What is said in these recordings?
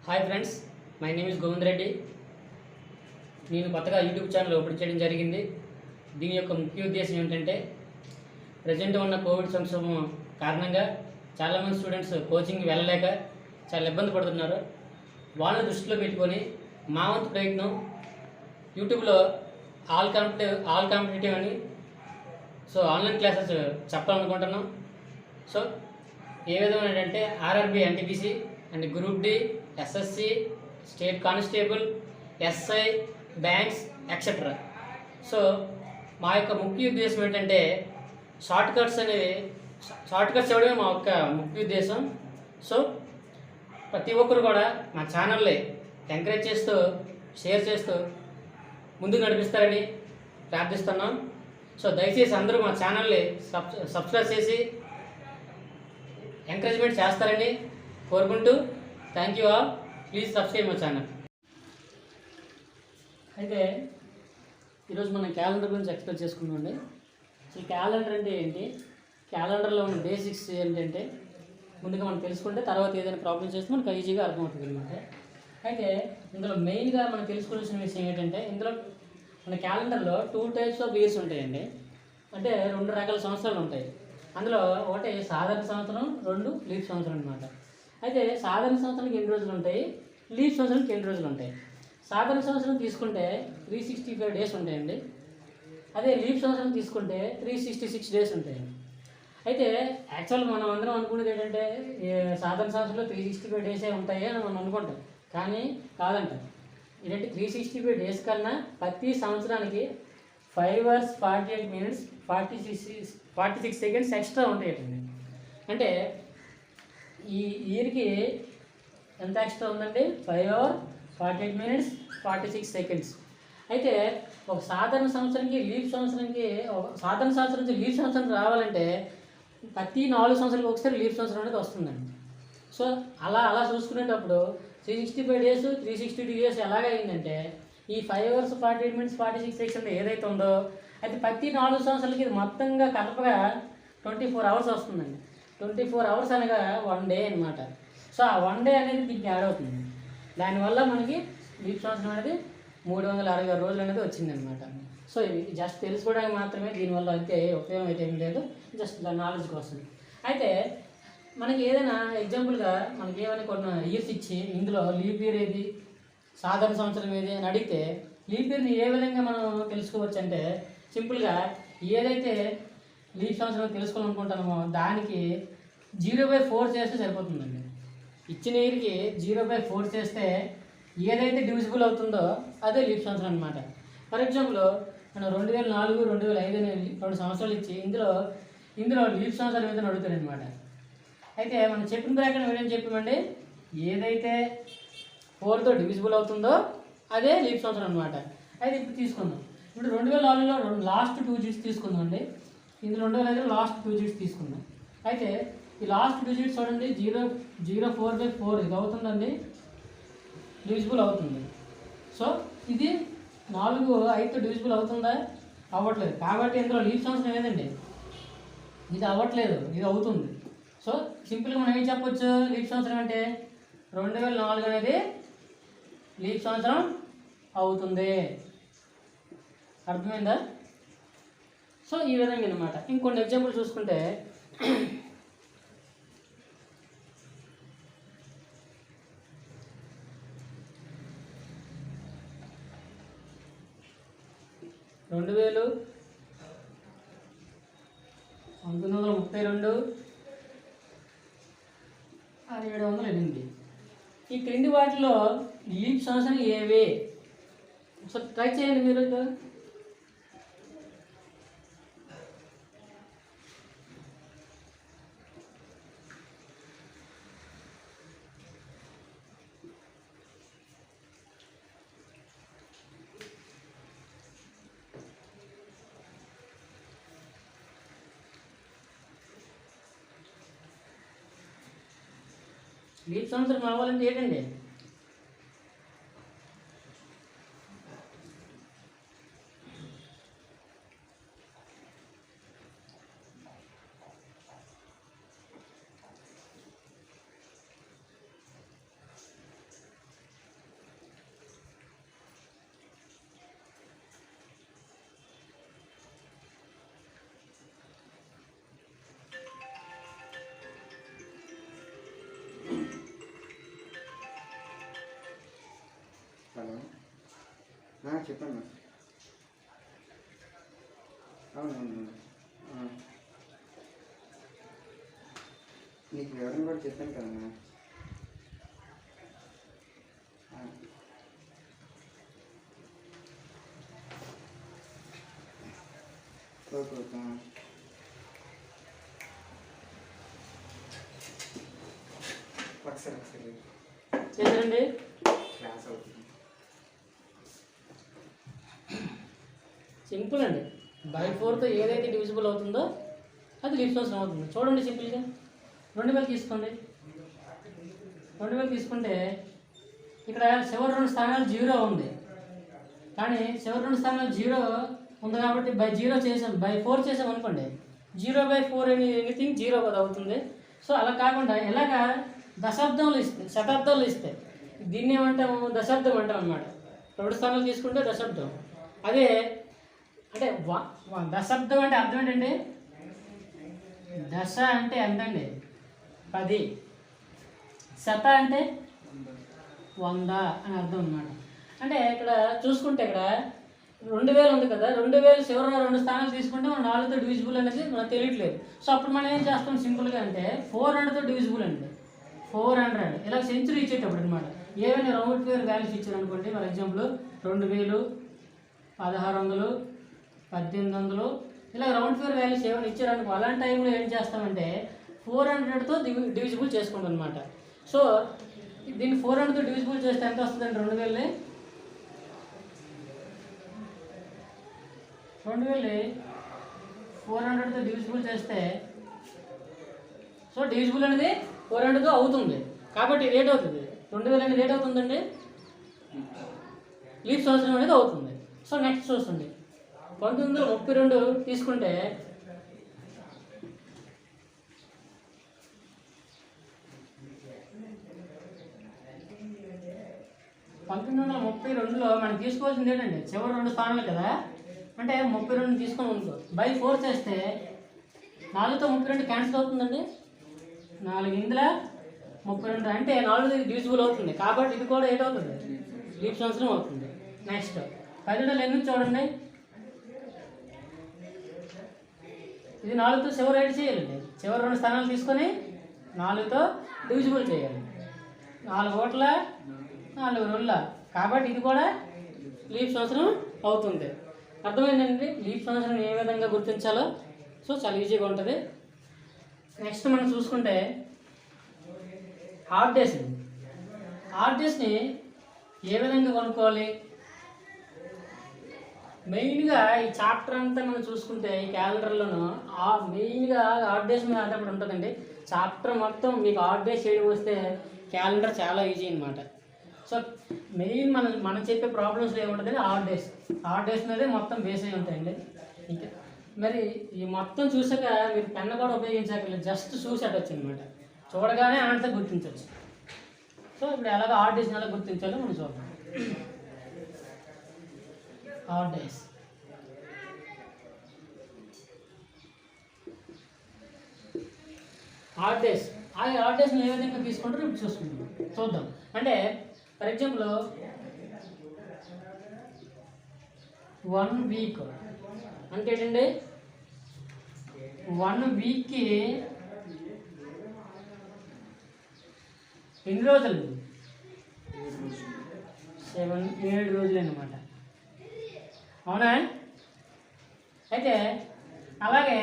Hi friends, my name is Govind Reddy. నేను కొత్తగా YouTube channel open చేయడం జరిగింది. దీని యొక్క ముఖ్య ఉద్దేశం ఏంటంటే, ప్రజెంట్ ఉన్న కోవిడ్ సంక్షోభం కారణంగా చాలామంది స్టూడెంట్స్ కోచింగ్కి వెళ్ళలేక చాలా ఇబ్బంది పడుతున్నారు. వాళ్ళని దృష్టిలో పెట్టుకొని మా వంతు ప్రయత్నం యూట్యూబ్లో ఆల్ కాంపిటేటివ్ అని ఆన్లైన్ క్లాసెస్ చెప్పాలనుకుంటున్నాం. సో ఏ విధమైన అంటే RRB NTPC and group D, SSC, state constable, SI, banks etcetera. So మా యొక్క ముఖ్య ఉద్దేశం ఏంటంటే షార్ట్ కట్స్ ఇవ్వడమే మా యొక్క ముఖ్య ఉద్దేశం. సో ప్రతి ఒక్కరు కూడా మా ఛానల్ని ఎంకరేజ్ చేస్తూ షేర్ చేస్తూ ముందుకు నడిపిస్తారని ప్రార్థిస్తున్నాం. సో దయచేసి అందరూ మా ఛానల్ని సబ్స్క్రైబ్ చేసి ఎంకరేజ్మెంట్ చేస్తారని కోరుకుంటూ, thank you all. Please subscribe my channel. అయితే ఈరోజు మనం క్యాలెండర్ గురించి ఎక్స్ప్లెయిన్ చేసుకుందామండి. అసలు క్యాలెండర్ అంటే ఏంటి, క్యాలెండర్లో ఉన్న బేసిక్స్ ఏంటంటే ముందుగా మనం తెలుసుకుంటే తర్వాత ఏదైనా ప్రాబ్లమ్స్ చేస్తే మనకు ఈజీగా అర్థమవుతుంది అనమాట. అయితే ఇందులో మెయిన్గా మనం తెలుసుకోవాల్సిన విషయం ఏంటంటే, ఇందులో మన క్యాలెండర్లో 2 టైప్స్ ఆఫ్ ఇయర్స్ ఉంటాయండి. అంటే 2 రకాల సంవత్సరాలు ఉంటాయి. అందులో ఒకటి సాధారణ సంవత్సరం, 2 లీప్ సంవత్సరం అనమాట. అయితే సాధారణ సంవత్సరానికి ఎన్ని రోజులు ఉంటాయి, లీప్ సంవత్సరానికి ఎన్ని రోజులు ఉంటాయి. సాధారణ సంవత్సరం తీసుకుంటే 365 డేస్ ఉంటాయండి. అదే లీప్ సంవత్సరం తీసుకుంటే 366 డేస్ ఉంటాయండి. అయితే యాక్చువల్గా మనం అందరం అనుకునేది ఏంటంటే సాధారణ సంవత్సరంలో 365 డేసే ఉంటాయి అని మనం అనుకుంటాం. కానీ కాదంట. ఏంటంటే 365 డేస్ కన్నా ప్రతి సంవత్సరానికి 5 hours 48 minutes 46 seconds ఎక్స్ట్రా ఉంటాయండి. అంటే ఈ ఇయర్కి ఎంత ఎక్స్ట్రా ఉందండి, 5 hours 48 minutes 46 seconds. అయితే ఒక సాధారణ సంవత్సరానికి లీప్ సంవత్సరానికి సాధారణ సంవత్సరం నుంచి లీప్ సంవత్సరం రావాలంటే ప్రతి 4 సంవత్సరాలకు ఒకసారి లీప్ సంవత్సరం అనేది వస్తుందండి. సో అలా చూసుకునేటప్పుడు 365 days 362 days ఎలాగైందంటే ఈ 5 hours 48 minutes 46 seconds ఏదైతే ఉందో అయితే ప్రతి 4 సంవత్సరాలకి ఇది మొత్తంగా కలపగా 24 hours వస్తుందండి. 24 hours అనగా 1 day అనమాట. సో ఆ 1 day అనేది దీనికి యాడ్ అవుతుంది. దానివల్ల మనకి లీప్ సంవత్సరం అనేది 366 రోజులు అనేది వచ్చిందనమాట. సో ఇది జస్ట్ తెలుసుకోవడానికి మాత్రమే, దీనివల్ల అయితే ఉపయోగం అయితే ఏం లేదు, జస్ట్ నాలెడ్జ్ కోసం. అయితే మనకి ఏదైనా ఎగ్జాంపుల్గా మనకి ఏమైనా కొన్ని ఇయర్స్ ఇచ్చి ఇందులో లీప్ ఇయర్ ఏది, సాధారణ సంవత్సరం ఏది అని అడిగితే లీప్ ఇయర్ని ఏ విధంగా మనం తెలుసుకోవచ్చు అంటే సింపుల్గా ఏదైతే లీప్ సంవత్సరం తెలుసుకోవాలనుకుంటామో దానికి 0/4 చేస్తే సరిపోతుందండి. ఇచ్చిన ఇయర్కి 0/4 చేస్తే ఏదైతే డివిజిబుల్ అవుతుందో అదే లీప్ సంవత్సరం అనమాట. ఫర్ ఎగ్జాంపుల్ మనం 2004, 2005 అనే 2 సంవత్సరాలు ఇచ్చి ఇందులో లీప్ సంవత్సరం ఏదైనా అడుగుతాడు అనమాట. అయితే మనం చెప్పిన ప్రకారం ఏమేమి చెప్పామండి, ఏదైతే 4తో డివిజిబుల్ అవుతుందో అదే లీప్ సంవత్సరం అనమాట. అయితే ఇప్పుడు తీసుకుందాం. ఇప్పుడు 2004లో లాస్ట్ 2 digits తీసుకుందాం అండి. ఇందులో 2005లో లాస్ట్ 2 digits తీసుకుందాం. అయితే ఈ లాస్ట్ 2 digits చూడండి, 004/4 ఇది అవుతుందండి, డివిజిబుల్ అవుతుంది. సో ఇది 4 5తో డివిజిబుల్ అవుతుందా, అవ్వట్లేదు. కాబట్టి ఇందులో లీప్ సంవత్సరం ఏదండి, ఇది అవ్వట్లేదు, ఇది అవుతుంది. సో సింపుల్గా మనం ఏం చెప్పొచ్చు, లీప్ సంవత్సరం అంటే 2004 అనేది లీప్ సంవత్సరం అవుతుంది. అర్థమైందా? సో ఈ విధంగా అనమాట. ఇంకొన్ని ఎగ్జాంపుల్ చూసుకుంటే 2000, 1932, 708. ఈ క్రింది వాటిలో లీప్ సంవత్సరం ఏవే ఒకసారి ట్రై చేయండి మీరు. లీప్ సంవత్సరం అవ్వాలంటే ఏంటండి, హలో చెప్పండి. అవునవును, నీకు వివరణ కూడా చెప్పాను కదమ్మా. Okay okay. ఒకసారి చేశారండి. క్లాస్ అవుతుంది. సింపుల్ అండి. బై 4తో ఏదైతే డివిజిబుల్ అవుతుందో అది లీఫ్ అవసరం అవుతుంది. చూడండి సింపుల్గా 2000 తీసుకోండి. 2000 తీసుకుంటే ఇక్కడ చివరి 2 స్థానాలు 0 ఉంది, కానీ చివరి 2 స్థానాలు 0 ఉంది కాబట్టి బై 0 చేసాం, బై 4 చేసాం అనుకోండి, 0/4 ఎనీథింగ్ 0 కదా అవుతుంది. సో అలా కాకుండా ఇలాగా దశాబ్దంలో ఇస్తే, శతాబ్దాలు ఇస్తే దీన్ని ఏమంటాము, దశాబ్దం అంటాం అన్నమాట. 2 స్థానాలు తీసుకుంటే దశాబ్దం. అదే అంటే దశాబ్దం అంటే అర్థం ఏంటండి, దశ అంటే ఎంతండి 10, శత అంటే 100 అని అర్థం అన్నమాట. అంటే ఇక్కడ చూసుకుంటే ఇక్కడ 2000 ఉంది కదా, 2000 చివరి 2 స్థానాలు తీసుకుంటే మనం 4తో డివిజిబుల్ అనేది మనకు తెలియట్లేదు. సో అప్పుడు మనం ఏం చేస్తాం సింపుల్గా అంటే 400తో డివిజిబుల్ అండి, 400 ఇలా సెంచురీ ఇచ్చేటప్పుడు అనమాట. ఏమైనా రౌండ్ ఫిగర్ వాల్యూస్ ఇచ్చారు అనుకోండి, ఫర్ ఎగ్జాంపుల్ 2000, 1600, 1800 ఇలా రౌండ్ ఫిగర్ వాల్యూస్ ఏమైనా ఇచ్చారనుకో, అలాంటి టైంలో ఏం చేస్తామంటే 400తో డివిజిబుల్ చేసుకుంటాం అనమాట. సో దీన్ని 400తో డివిజిబుల్ చేస్తే ఎంత వస్తుందండి, 2000 400తో డివిజిబుల్ చేస్తే, సో డివిజిబుల్ అనేది 400తో అవుతుంది కాబట్టి రేట్ అవుతుంది. 2000 అనేది రేట్ అవుతుందండి, లీఫ్ సంవత్సరం అనేది అవుతుంది. సో నెక్స్ట్ చూస్తుంది 1932 తీసుకుంటే 1932లో మనం తీసుకోవాల్సింది ఏంటండి, చివరి 2 స్థానాలు కదా, అంటే 32 తీసుకొని ఉందో బై 4 చేస్తే 4తో 32 క్యాన్సిల్ అవుతుందండి, 4×32 అంటే 4 డివిజిబుల్ అవుతుంది కాబట్టి ఇది కూడా ఏటవుతుంది, లీప్ సంవత్సరం అవుతుంది. నెక్స్ట్ 10 ఎన్ని చూడండి, ఇది 4తో చివరి 8 చేయాలండి, చివరి 2 స్థానాలు తీసుకొని 4తో డివిజిబుల్ చేయాలి. 4 ఓట్ల 4 రోజుల కాబట్టి ఇది కూడా లీప్ సంవత్సరం అవుతుంది. అర్థమైందండి లీప్ సంవత్సరం ఏ విధంగా గుర్తించాలో. సో చాలా ఈజీగా ఉంటుంది. నెక్స్ట్ మనం చూసుకుంటే హాట్ డేస్. హాట్ డేస్ని ఏ విధంగా కొనుక్కోవాలి, మెయిన్గా ఈ చాప్టర్ అంతా మనం చూసుకుంటే ఈ క్యాలెండర్లోనూ మెయిన్గా హాట్ డేస్ మీద అక్కడ ఉంటుందండి. చాప్టర్ మొత్తం మీకు హాట్ డేస్ చేయడం వస్తే క్యాలెండర్ చాలా ఈజీ అనమాట. సో మెయిన్ మనం చెప్పే ప్రాబ్లమ్స్ ఏముంటుందండి, హాట్ డేస్ మీదే మొత్తం బేస్ అయి ఉంటాయండి. ఇంకా మరి ఈ మొత్తం చూసాక మీరు పెన్ను కూడా ఉపయోగించక్కర్లేదు, జస్ట్ చూసి అటొచ్చు అనమాట, చూడగానే ఆన్సర్ గుర్తించవచ్చు. సో ఇప్పుడు ఎలాగ హాట్ డేస్ని ఎలా గుర్తించాలో మనం చూద్దాం. హాట్ డేస్ హాట్ డేస్ని ఏ విధంగా తీసుకుంటారో ఇప్పుడు చూద్దాం. అంటే ఫర్ ఎగ్జాంపుల్ 1 వీక్ అంటే ఏంటండి, 1 వీక్కి ఎన్ని రోజులు, 7 రోజులు అన్నమాట. అవునా? అయితే అలాగే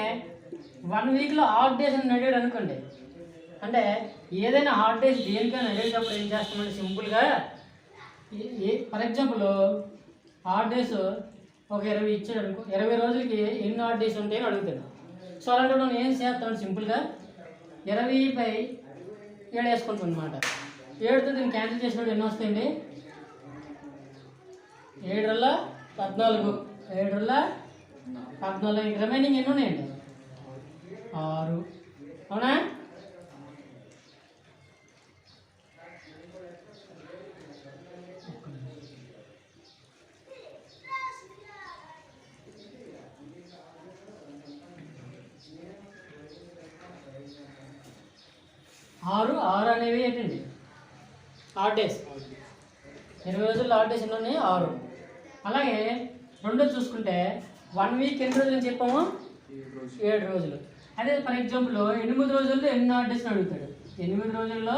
1 వీక్లో హాట్ డేస్ అని అడిగాడు అనుకోండి, అంటే ఏదైనా హాట్ డేస్ దేనికైనా అడిగేటప్పుడు ఏం చేస్తామంటే సింపుల్గా ఫర్ ఎగ్జాంపుల్ హాట్ డేస్ ఒక 20 ఇచ్చాడు అనుకో, 20 రోజులకి ఎన్ని హాట్ డేస్ ఉంటాయని అడుగుతాను. సో అలాంటి మనం ఏం చేస్తాం, సింపుల్గా 20/7 వేసుకుంటాం అనమాట. 7తో దీన్ని క్యాన్సిల్ చేసినప్పుడు ఎన్ని వస్తాయండి, 7 14, 7 రిమైనింగ్ ఎన్ని ఉన్నాయండి, 6. అవునా? ఆరు అనేవి ఏంటండి హాట్ డేస్. 20 రోజుల్లో ఆడ్ డేస్ ఎన్ని ఉన్నాయి? 6. అలాగే రెండో చూసుకుంటే 1 వీక్ ఎన్ని రోజులు అని చెప్పాము? 7 రోజులు. అదే ఫర్ ఎగ్జాంపుల్ 8 రోజుల్లో ఎన్ని ఆడ్ డేస్ అడుగుతాడు. 8 రోజుల్లో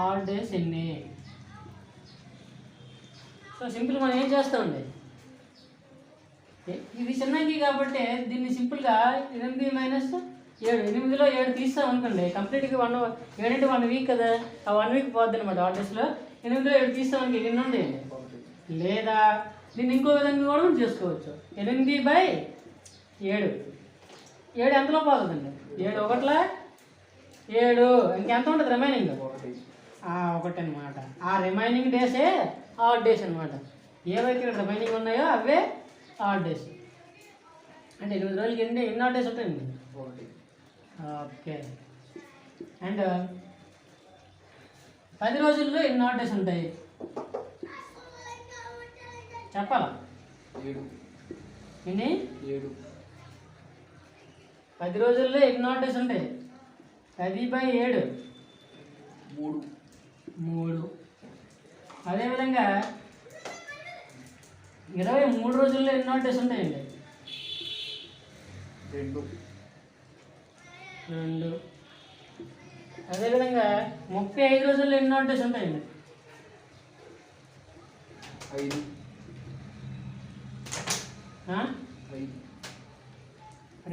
ఆడ్ డేస్ ఎన్ని? సో సింపుల్ మనం ఏం చేస్తామండి, ఇది చిన్నకి కాబట్టి దీన్ని సింపుల్గా 8 మైనస్ 7, 8లో 7 తీస్తాం అనుకోండి, కంప్లీట్గా 1 7 అంటే 1 వీక్ కదా, ఆ 1 వీక్ పోద్ది అనమాట. ఆడ్ డేస్లో 8లో 7 తీస్తాం అనుకో, ఎన్ని ఉండేయండి. లేదా దీన్ని ఇంకో విధంగా కూడా చేసుకోవచ్చు. 8/7, 7 ఎంతలో పోతుందండి? 7 ఒకట్లా 7, ఇంకెంత ఉంటుంది రిమైనింగ్? 1 అనమాట. ఆ రిమైనింగ్ డేసే ఆడ్ డేస్ అనమాట. ఏవైతే రిమైనింగ్ ఉన్నాయో అవే ఆడ్ డేస్. అంటే 8 రోజులకి ఎన్ని ఆడ్ డేస్ ఉంటాయండి? ఓకే. అండ్ 10 రోజుల్లో ఎన్ని ఆడ్ డేస్ ఉంటాయి చెప్పాలా? ఎన్ని? 10 రోజుల్లో ఎన్ని ఆడ్ డేస్ ఉంటాయి? 10/7 3. అదేవిధంగా 23 రోజుల్లో ఎన్ని ఆడ్ డేస్ ఉంటాయండి? 2. అదేవిధంగా 35 రోజుల్లో ఎన్ని ఆడ్ డేస్ ఉంటాయండి? 5.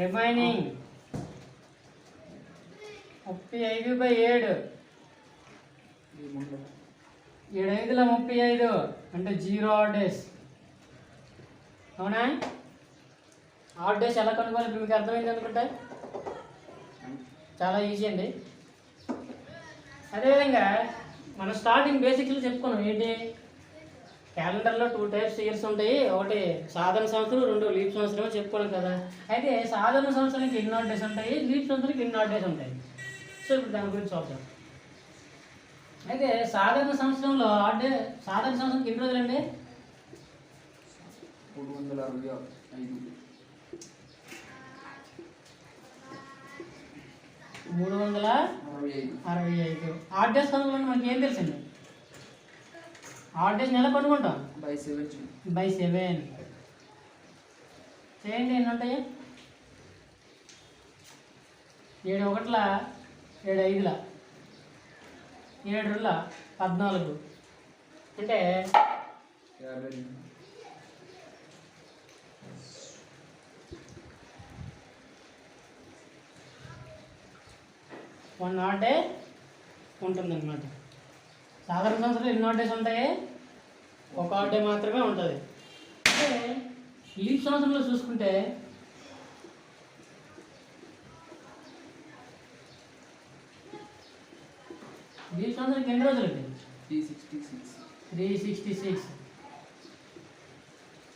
రిమైనింగ్ 35/7, 7 5 35 అంటే 0 ఆడ్ డేస్. అవునా? ఆడ్ డేస్ ఎలా కనుక్కోవాలి ఇప్పుడు మీకు అర్థమైంది అనుకుంటా. చాలా ఈజీ అండి. అదేవిధంగా మనం స్టార్టింగ్ బేసిక్స్లో చెప్పుకున్నాం ఏంటి, క్యాలెండర్లో 2 టైప్స్ ఇయర్స్ ఉంటాయి. ఒకటి సాధారణ సంవత్సరం, 2 లీప్ సంవత్సరం చెప్పుకోవాలి కదా. అయితే సాధారణ సంవత్సరానికి ఎన్ని ఆడ్ డేస్ ఉంటాయి, లీప్ సంవత్సరానికి ఎన్ని ఆడ్ డేస్ ఉంటాయి. సో ఇప్పుడు దాని గురించి చూద్దాం. అయితే సాధారణ సంవత్సరంలో సాధారణ సంవత్సరానికి ఎన్ని రోజులండి? 365. ఆడ్ డేస్ కనుక్కోండి. మనకి ఏం తెలుసండి? ఆడ్ డేస్ నెల కనుక్కుంటాం బై 7. చేయండి, ఎన్ని ఉంటాయి? 7 1 7 5 7 2 14 అంటే 1 ఆడ్ డే ఉంటుందన్నమాట. సాధారణ సంవత్సరంలో ఎన్ని ఆడ్ డేస్ ఉంటాయి? 1 ఆడ్ డే మాత్రమే ఉంటుంది. అంటే లీప్ సంవత్సరంలో చూసుకుంటే లీప్ సంవత్సరానికి ఎన్ని రోజులు అండి? 366.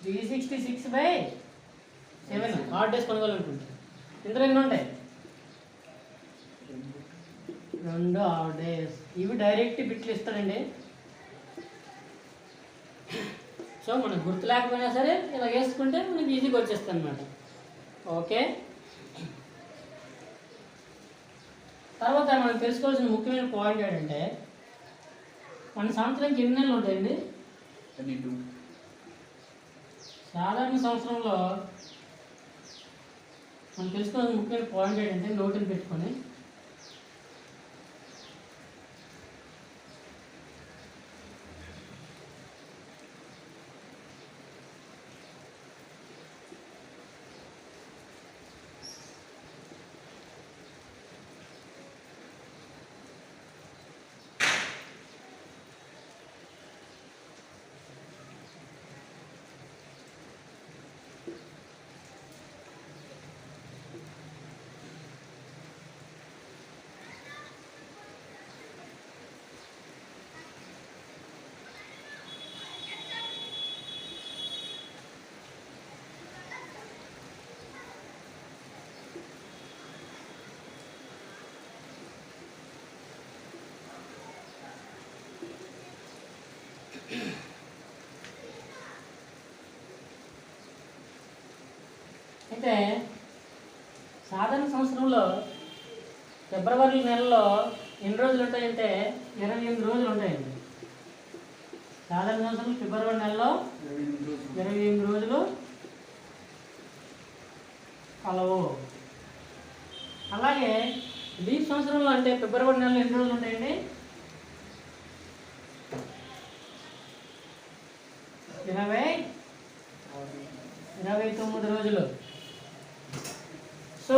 366/7 ఆడ్ డేస్ కొనుగోలనుకుంటే ఇందులో ఎన్ని ఉంటాయి? 2 ఆడ్ డేస్. ఇవి డైరెక్ట్ బిట్లు ఇస్తాడండి. సో మనకు గుర్తు లేకపోయినా సరే ఇలా వేసుకుంటే మనకి ఈజీగా వచ్చేస్తుంది అనమాట. ఓకే. తర్వాత మనం తెలుసుకోవాల్సిన ముఖ్యమైన పాయింట్ ఏంటంటే, మన సంవత్సరానికి ఎన్ని నెలలు ఉంటాయండి? 12. సాధారణ సంవత్సరంలో మనం తెలుసుకోవాల్సిన ముఖ్యమైన పాయింట్ ఏంటంటే, నోటుని పెట్టుకొని అయితే సాధారణ సంవత్సరంలో ఫిబ్రవరి నెలలో ఎన్ని రోజులు ఉంటాయంటే 28 రోజులు ఉంటాయండి. సాధారణ సంవత్సరం ఫిబ్రవరి నెలలో 28 రోజులు కలవు. అలాగే లీప్ సంవత్సరంలో అంటే ఫిబ్రవరి నెలలో ఎన్ని రోజులు ఉంటాయండి? 29 రోజులు. సో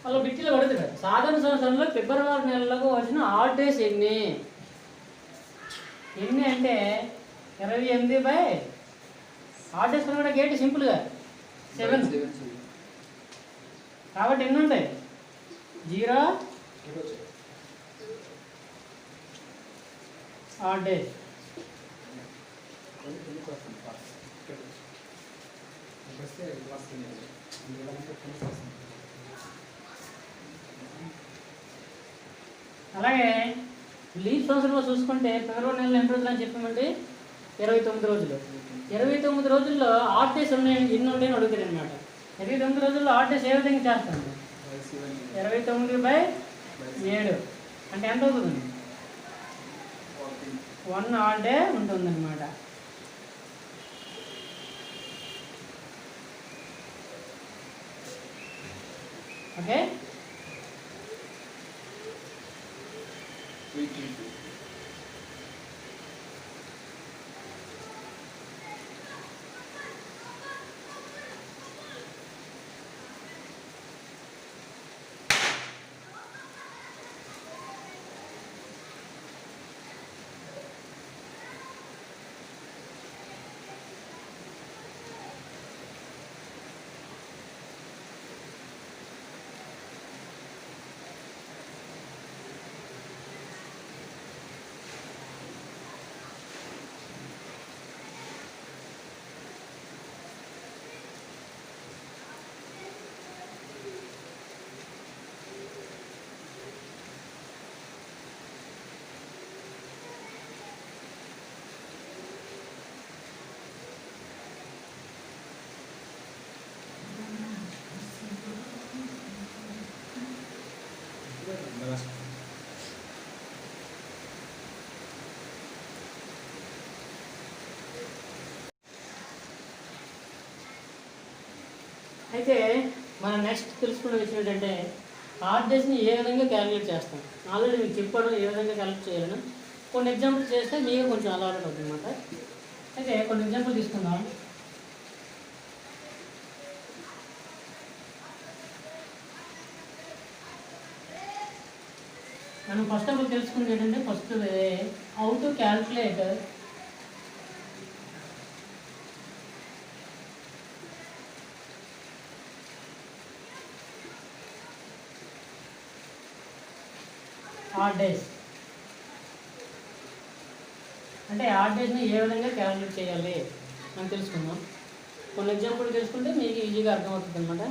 అలా బిట్టిలో పడుతుంది. సాధారణ సంవత్సరంలో ఫిబ్రవరి నెలలో వచ్చిన ఆడ్ డేస్ ఎన్ని అంటే 28 ఆడ్ డేస్ కూడా గేట్ సింపుల్గా 7. కాబట్టి ఎన్ని ఉంటాయి? 0 ఆడ్ డేస్. అలాగే లీప్ సంవత్సరంలో చూసుకుంటే ఫిబ్రవరి నెలలో ఎన్ని రోజులు అని చెప్పామంటే 29 రోజులు. 29 రోజుల్లో ఆడ్ డేస్ ఉన్నాయి ఎన్ని ఉంటాయని అడుగుతారు అనమాట. 29 రోజుల్లో ఆడ్ డేస్ ఏ విధంగా చేస్తాను? 29/7 అంటే ఎంత అవుతుంది? 1 ఆడ్ డే ఉంటుందన్నమాట. ఓకే. అయితే మనం నెక్స్ట్ తెలుసుకున్న విషయం ఏంటంటే ఆడ్ డేస్ని ఏ విధంగా క్యాలిక్యులేట్ చేస్తాం. ఆల్రెడీ మీకు చెప్పడం ఏ విధంగా క్యాలిక్యులేట్ చేయాలని కొన్ని ఎగ్జాంపుల్స్ చేస్తే మీకు కొంచెం అలవాటు అవుతుంది అనమాట. అయితే కొన్ని ఎగ్జాంపుల్ తీసుకుందాం. మనం ఫస్ట్ ఆఫ్ ఆల్ తెలుసుకున్నది ఏంటంటే first how to calculate odd days. అంటే ఆడ్ డేస్ని ఏ విధంగా క్యాల్కులేట్ చేయాలి అని తెలుసుకుందాం. కొన్ని ఎగ్జాంపుల్ తెలుసుకుంటే మీకు ఈజీగా అర్థమవుతుంది అనమాట.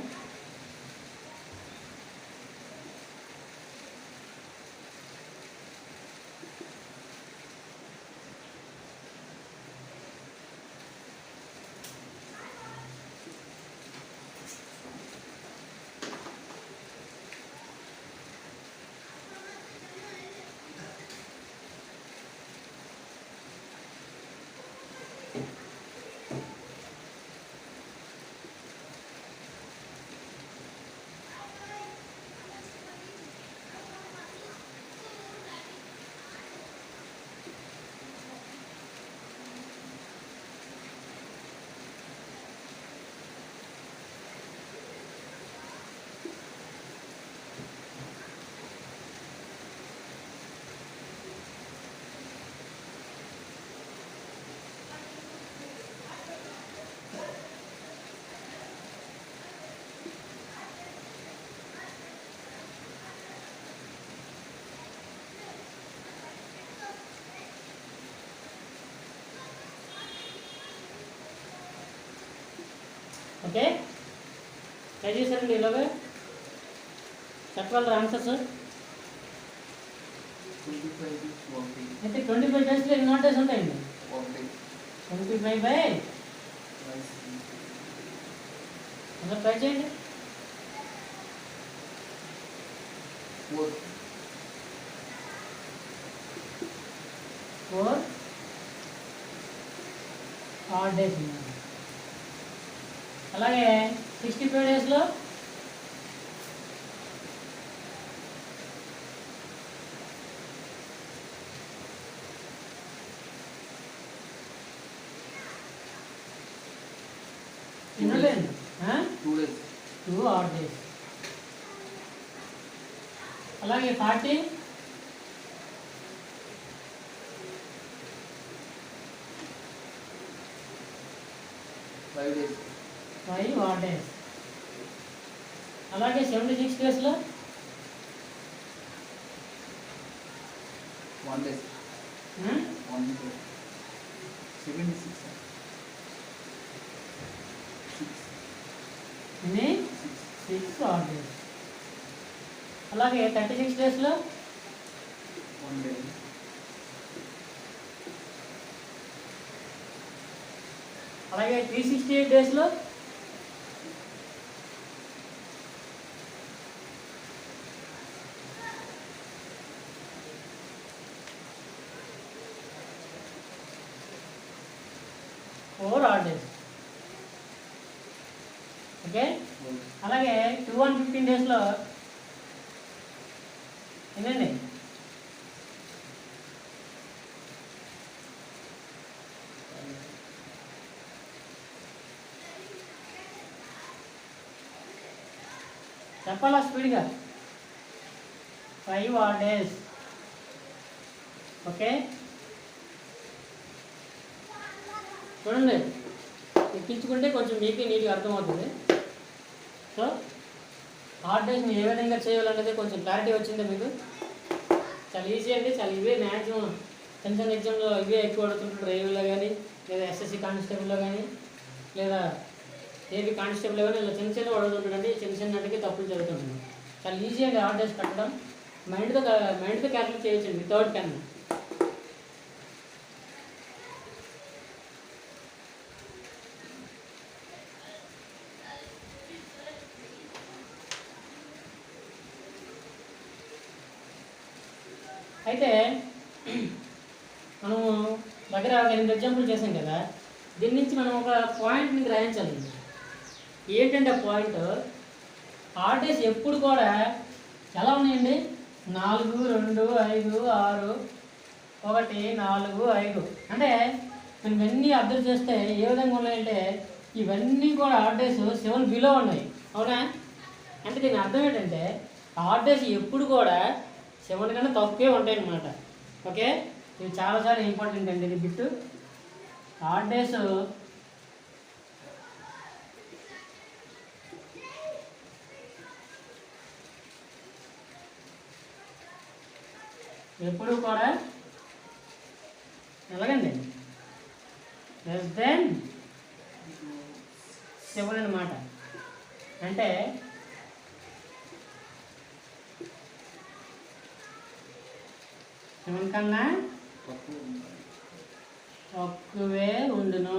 ఓకే, ట్రై చేశారండి. ఇలాగే చెప్పగలరా ఆన్సర్స్? అయితే 25 డేస్లో ఎన్ని ఆడ్ డేస్ ఉంటాయండి? 25/, అలా ట్రై చేయండి. 4. 4 ఆడ్ డేస్ ఉన్నాయి. అలాగే 65 డేస్లో ఎన్ని ఉంటాయండి? 2 days. 2 odd days. అలాగే 40 5 days. 5 odd days. అలాగే 76 డేస్లో 1 day. 1 day. 76. 6 odd days. అలాగే 36 డేస్లో 1 day. అలాగే 368 డేస్లో 4 ఆడ్ డేస్. ఓకే. అలాగే 215 డేస్లో ఏంటండి? చెప్పాలా స్పీడ్గా? 5 ఆడ్ డేస్. ఓకే, చూడండి, ఎక్కించుకుంటే కొంచెం మీకు నీట్గా అర్థమవుతుంది. సో ఆడ్ డేస్ని ఏ విధంగా చేయాలనేది కొంచెం క్లారిటీ వచ్చిందా మీకు? చాలా ఈజీ అండి. చాలా ఇవే మ్యాక్సిమం చిన్న చిన్న ఎగ్జామ్లో ఇవే ఎక్కువ అడుగుతుంటారు. రైల్వేలో కానీ, లేదా ఎస్ఎస్సి కానిస్టేబుల్లో కానీ, లేదా ఏబీ కానిస్టేబుల్ కానీ ఇలా చిన్న చిన్న అడుగుతుంటాడండి. చిన్న చిన్న అడిగి తప్పులు జరుగుతుంటుంది. చాలా ఈజీ అండి ఆడ్ డేస్ పెట్టడం. మైండ్తో క్యాల్కులేట్ చేయొచ్చండి వితౌట్ పెన్. అయితే మనము దగ్గర ఒక 8 ఎగ్జాంపుల్ చేసాం కదా, దీని నుంచి మనం ఒక పాయింట్ని గ్రహించాలి. ఏంటంటే ఆ పాయింట్, ఆడ్ డేస్ ఎప్పుడు కూడా ఎలా ఉన్నాయండి? 4, 2, 5, 6, 1, 4, 5. అంటే మనం ఇవన్నీ అబ్జర్వ్ చేస్తే ఏ విధంగా ఉన్నాయంటే ఇవన్నీ కూడా ఆడ్ డేస్ 7 బిలో ఉన్నాయి. అవునా? అంటే దీని అర్థం ఏంటంటే ఆడ్ డేస్ ఎప్పుడు కూడా 7 కన్నా తక్కువే ఉంటాయి అన్నమాట. ఓకే, ఇది చాలా చాలా ఇంపార్టెంట్ అండి. ఇది బిట్టు ఆడ్ డేస్ ఎప్పుడు కూడా ఎలాగండి లెస్ దెన్ 7 అన్నమాట. అంటే 7 కన్నా తక్కువే ఉండును.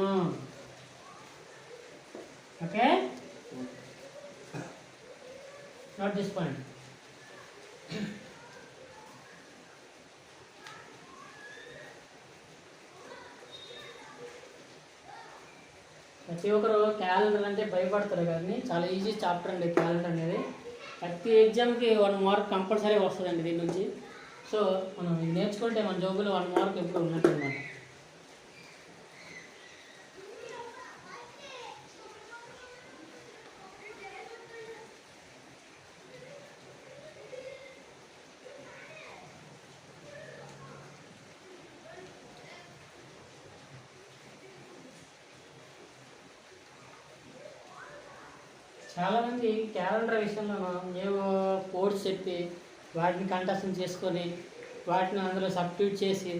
Okay, note this point. ప్రతి ఒక్కరు క్యాలెండర్ అంటే భయపడతారు కానీ చాలా ఈజీ చాప్టర్ అండి క్యాలెండర్ అనేది. ప్రతి ఎగ్జామ్కి 1 మార్క్ కంపల్సరీ వస్తుందండి దీని నుంచి. సో మనం ఇది నేర్చుకుంటే మన జోబులో 1 మార్క్ ఎప్పుడు ఉన్నట్టు అనమాట. చాలామంది క్యాలెండర్ విషయంలో ఏవో కోడ్స్ చెప్పి వాటిని కంఠస్థం చేసుకొని వాటిని అందులో సబ్స్టిట్యూట్ చేసి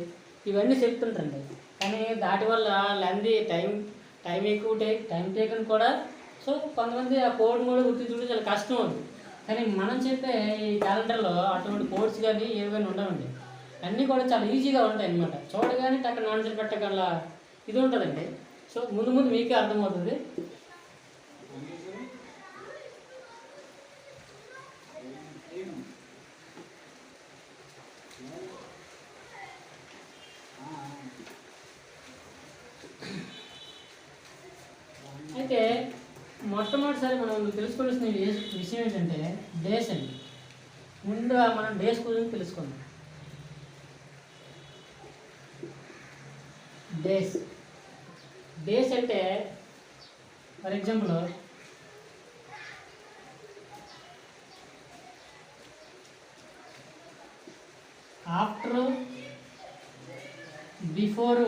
ఇవన్నీ చెప్తుంటారండి. కానీ దాటి వల్ల లెంది టైం ఎక్కువ టైం టేకన్ కూడా. సో కొంతమంది ఆ కోడ్ కూడా గుర్తించుకుంటే చాలా కష్టం అవుతుంది. కానీ మనం చెప్పే ఈ క్యాలెండర్లో అటువంటి కోడ్స్ కానీ ఏవైనా ఉండవండి. అన్నీ కూడా చాలా ఈజీగా ఉంటాయి అన్నమాట. చూడగానే అక్కడ ఆన్సర్ పెట్టగల ఇది ఉంటుందండి. సో ముందు ముందు మీకే అర్థమవుతుంది. మొట్టమొదటిసారి మనం తెలుసుకోవాల్సిన విషయం ఏంటంటే డేస్ అండి. ముందుగా మనం డేస్ గురించి తెలుసుకుందాం. డేస్ అంటే ఫర్ ఎగ్జాంపుల్ ఆఫ్టర్, బిఫోర్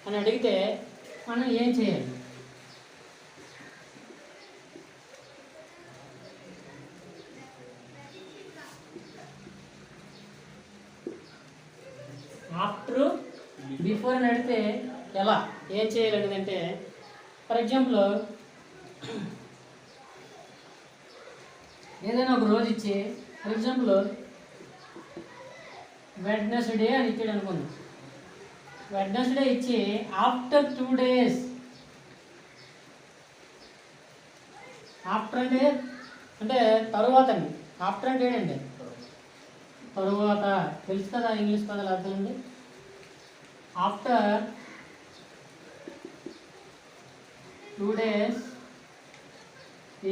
అని అడిగితే మనం ఏం చేయాలి? ఆఫ్టర్, బిఫోర్ అని అడిగితే ఎలా ఏం చేయాలి అంటే ఫర్ ఎగ్జాంపుల్ ఏదైనా ఒక రోజు ఇచ్చి ఫర్ ఎగ్జాంపుల్ వెడ్నెస్డే అని ఇచ్చాడు అనుకుందాం. వెడ్నెస్డే ఇచ్చి ఆఫ్టర్ 2 days, ఆఫ్టర్ అంటే తరువాత అండి. ఆఫ్టర్ అంటే ఏంటంటే తరువాత, తెలుసు కదా ఇంగ్లీష్ పదాలు అర్థం అండి. After 2 days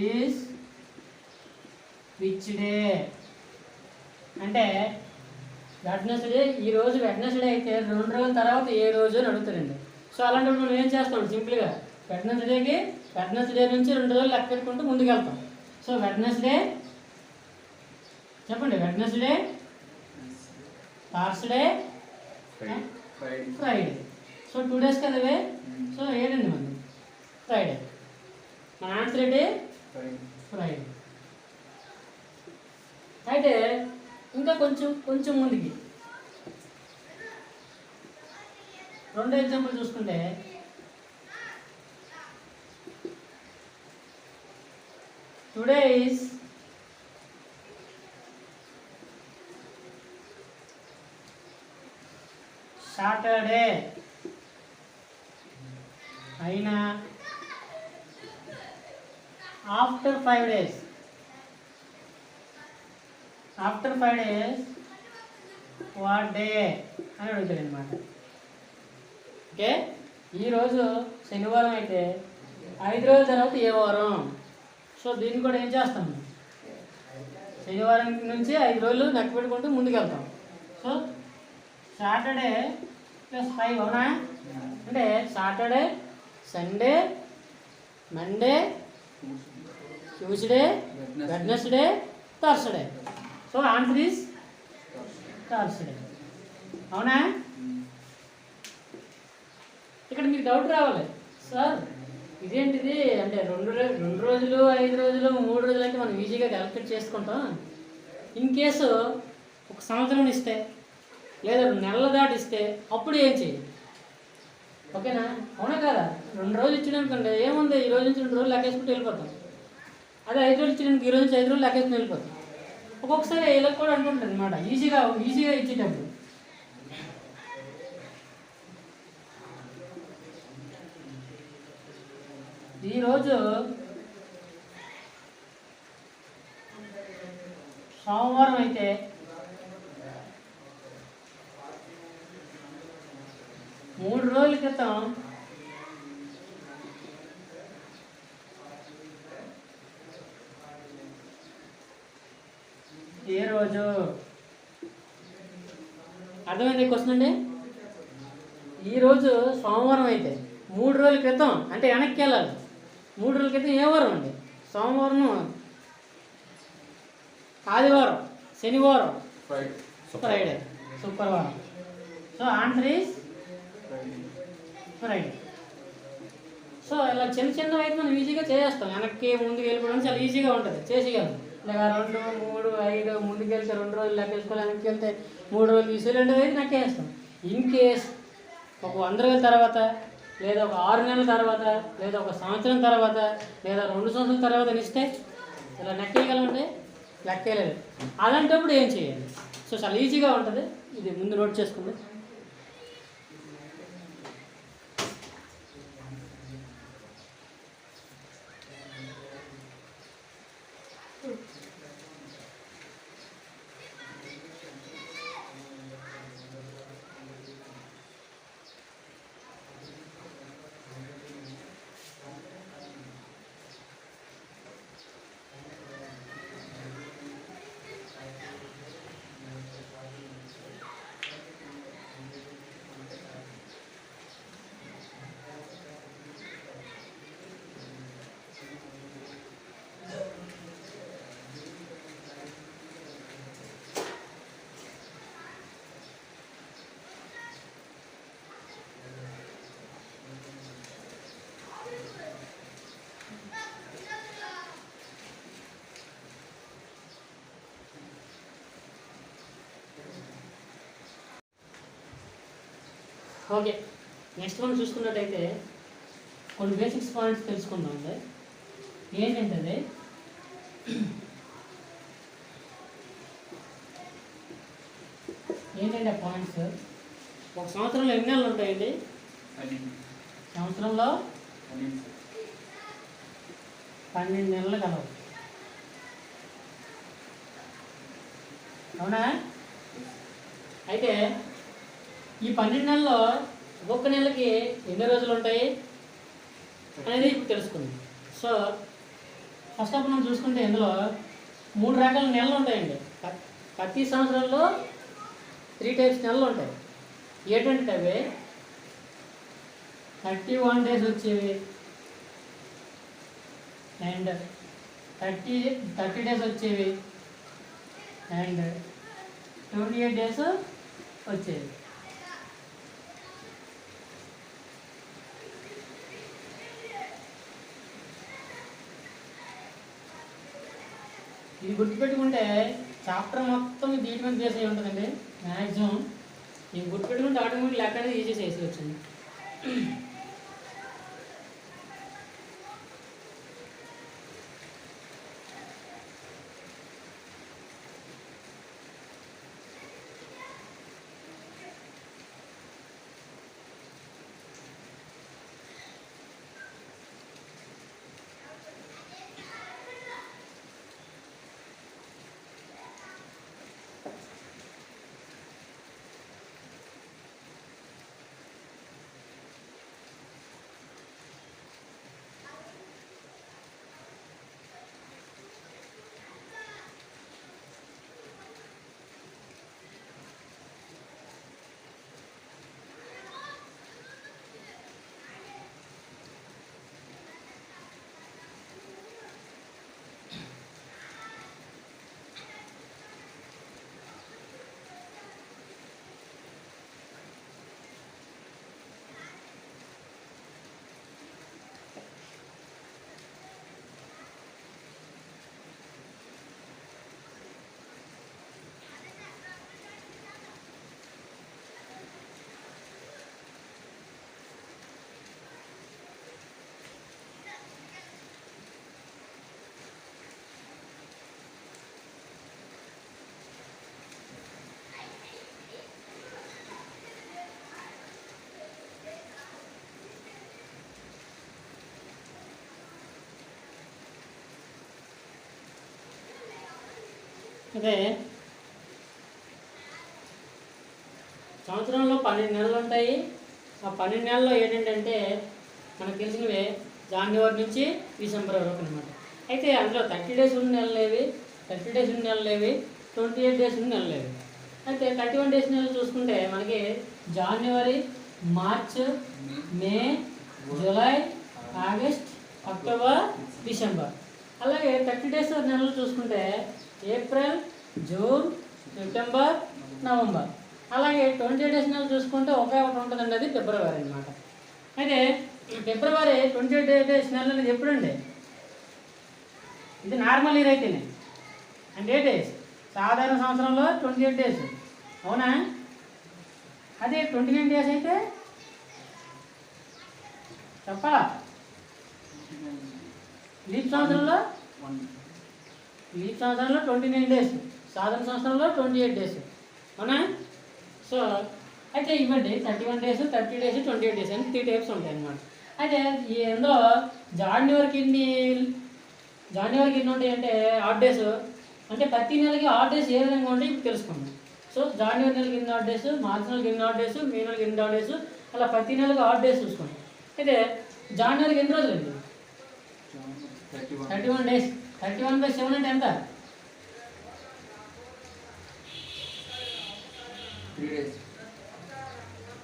is which day అంటే వెడ్నెస్డే. ఈరోజు వెడ్నెస్డే అయితే 2 రోజుల తర్వాత ఏ రోజు అని అడుగుతారండి. సో అలాంటప్పుడు మనం ఏం చేస్తాం? సింపుల్గా వెడ్నెస్డే నుంచి 2 రోజులు లెక్క పెట్టుకుంటూ ముందుకు వెళ్తాం. సో వెడ్నెస్డే చెప్పండి. Wednesday, Thursday, Friday. So 2 days కదా ఇవే. సో ఏదండి మనది? ఫ్రైడే. మన ఆన్సర్ ఏంటి? ఫ్రైడే. అయితే ఇంకా కొంచెం ముందుకి 2 ఎగ్జాంపుల్ చూసుకుంటే టుడే ఈజ్ సాటర్డే అయినా after 5 days, after 5 days what day అని అడుగుతాడు అనమాట. ఓకే, ఈరోజు శనివారం అయితే 5 రోజుల తర్వాత ఏ వారం? సో దీన్ని కూడా ఏం చేస్తాం? శనివారం నుంచి 5 రోజులు లెక్క పెట్టుకుంటూ ముందుకు వెళ్తాం. సో సాటర్డే ప్లస్ 5 అవునా? అంటే Saturday, Sunday, Monday, Tuesday, Wednesday, Thursday. So answer is Thursday. అవునా? ఇక్కడ మీకు డౌట్ రావాలి, సార్ ఇదేంటిది అంటే 2 రోజులు, 5 రోజులు, 3 రోజులు అంటే మనం ఈజీగా క్యాలిక్యులేట్ చేసుకుంటాం. ఇన్ కేసు 1 సంవత్సరం ఇస్తే లేదా 2 నెలల దాటి ఇస్తే అప్పుడు ఏం చేయాలి? ఓకేనా? అవునా కదా? 2 రోజులు ఇచ్చిననుకోండి ఏముంది, ఈ రోజు నుంచి 2 రోజులు లెక్కేసుకుంటూ వెళ్ళిపోతాం. అదే 5 రోజులు ఇచ్చినానికి ఈ రోజు నుంచి 5 రోజులు లెక్కేసుకుని వెళ్ళిపోతాం. ఒక్కొక్కసారి ఇలా కూడా అనుకుంటారు అనమాట, ఈజీగా ఇచ్చేటప్పుడు. ఈరోజు సోమవారం అయితే మూడు రోజుల క్రితం ఏ రోజు? అర్థమైంది క్వశ్చన్ అండి. ఈరోజు సోమవారం అయితే 3 రోజుల క్రితం అంటే వెనక్కి వెళ్ళాలి. 3 రోజుల క్రితం ఏ వారం అండి? సోమవారం, ఆదివారం, శనివారం, ఫ్రైడే, శుక్రవారం. So answer is Friday. So ఇలా చిన్న అయితే మనం ఈజీగా చేసేస్తాం. వెనక్కి ముందుకు వెళ్ళిపోవడం చాలా ఈజీగా ఉంటుంది, చేసేయగలం. ఇలా 2, 3, 5 ముందుకు వెళ్తే 2 రోజులు లెక్కేసుకోవాలి, వెనక్కి వెళ్తే 3 రోజులు తీసి 2 రోజులు లెక్కేస్తాం. ఇన్ కేస్ ఒక 100 రోజుల తర్వాత, లేదా ఒక 6 నెలల తర్వాత, లేదా ఒక సంవత్సరం తర్వాత, లేదా 2 సంవత్సరాల తర్వాత ఇస్తే ఇలా లెక్కేయగలంటే లెక్కేయలేదు. అలాంటప్పుడు ఏం చేయాలి? సో చాలా ఈజీగా ఉంటుంది. ఇది ముందు నోట్ చేసుకుంది. ఓకే, నెక్స్ట్ మనం చూసుకున్నట్టయితే కొన్ని బేసిక్స్ పాయింట్స్ తెలుసుకుందాం అండి. ఏంటంటే ఏంటంటే పాయింట్స్, ఒక సంవత్సరంలో ఎన్ని నెలలు ఉంటాయండి? 12. సంవత్సరంలో 12. 12 నెలలు కలవు, అవునా? అయితే ఈ 12 నెలల్లో ఒక్కొక్క నెలకి ఎన్ని రోజులు ఉంటాయి అనేది ఇప్పుడు తెలుసుకుందాం. సో ఫస్ట్ ఆఫ్ మనం చూసుకుంటే ఇందులో 3 రకాల నెలలు ఉంటాయండి. ప్రతి సంవత్సరంలో 3 టైప్స్ నెలలు ఉంటాయి. ఏంటంటే అవి 31 డేస్ వచ్చేవి, అండ్ 30 డేస్ వచ్చేవి, అండ్ 28 డేస్ వచ్చేవి. ఇది గుర్తుపెట్టుకుంటే చాప్టర్ మొత్తం దీని మీద బేస్ అయి ఉంటుందండి మ్యాక్సిమం. ఇది గుర్తుపెట్టుకుంటే ఆటోమేటిక్ లెక్క అనేది ఈజీ చేసి వచ్చింది. అదే సంవత్సరంలో 12 నెలలు ఉంటాయి. ఆ 12 నెలల్లో ఏంటంటే మనకు తెలిసినవే జనవరి నుంచి డిసెంబర్ వరకు అనమాట. అయితే అందులో 30 డేస్ ఉన్న నెలలు ఏవి, 30 డేస్ ఉన్న నెలలు ఏవి, 28 డేస్ ఉన్న నెలలు ఏవి. అయితే 31 డేస్ నెలలు చూసుకుంటే మనకి జనవరి, మార్చ్, మే, జూలై, ఆగస్ట్, అక్టోబర్, డిసెంబర్. అలాగే 30 డేస్ నెలలు చూసుకుంటే ఏప్రిల్, జూన్, సెప్టెంబర్, నవంబర్. అలాగే 28 డేస్ నెలలు చూసుకుంటే ఒకే ఒకటి ఉంటుందండి, అది ఫిబ్రవరి అనమాట. అయితే ఈ ఫిబ్రవరి 28 డేస్ నెల అనేది ఎప్పుడండి? ఇది నార్మల్ ఇయర్ అయితేనే అంటే 8 డేస్, సాధారణ సంవత్సరంలో 28 డేస్, అవునా? అదే 29 డేస్ అయితే చెప్పాలా? లీప్ సంవత్సరంలో 29 డేస్, సాధారణ సంవత్సరంలో 28 డేస్, అవునా? సో అయితే ఇవ్వండి 31 డేస్, 30 డేస్, 28 డేస్ అని 3 టైప్స్ ఉంటాయి అన్నమాట. అయితే ఇందులో జనవరికి ఎన్ని ఉంటాయి అంటే ఆడ్ డేస్, అంటే ప్రతి నెలకి ఆడ్ డేస్ ఏ విధంగా ఉంటాయి ఇప్పుడు తెలుసుకుందాం. సో జనవరి నెలకి ఎన్ని ఆడ్ డేస్, మార్చి నెలకి ఎన్ని ఆడ్ డేస్, మే నెలకి ఎన్ని ఆడ్ డేస్, అలా ప్రతి నెలకి ఆడ్ డేస్ చూసుకోండి. అయితే జనవరికి ఎన్ని రోజులు అండి? 31 డేస్. 31/7 అంటే ఎంత? 3 days.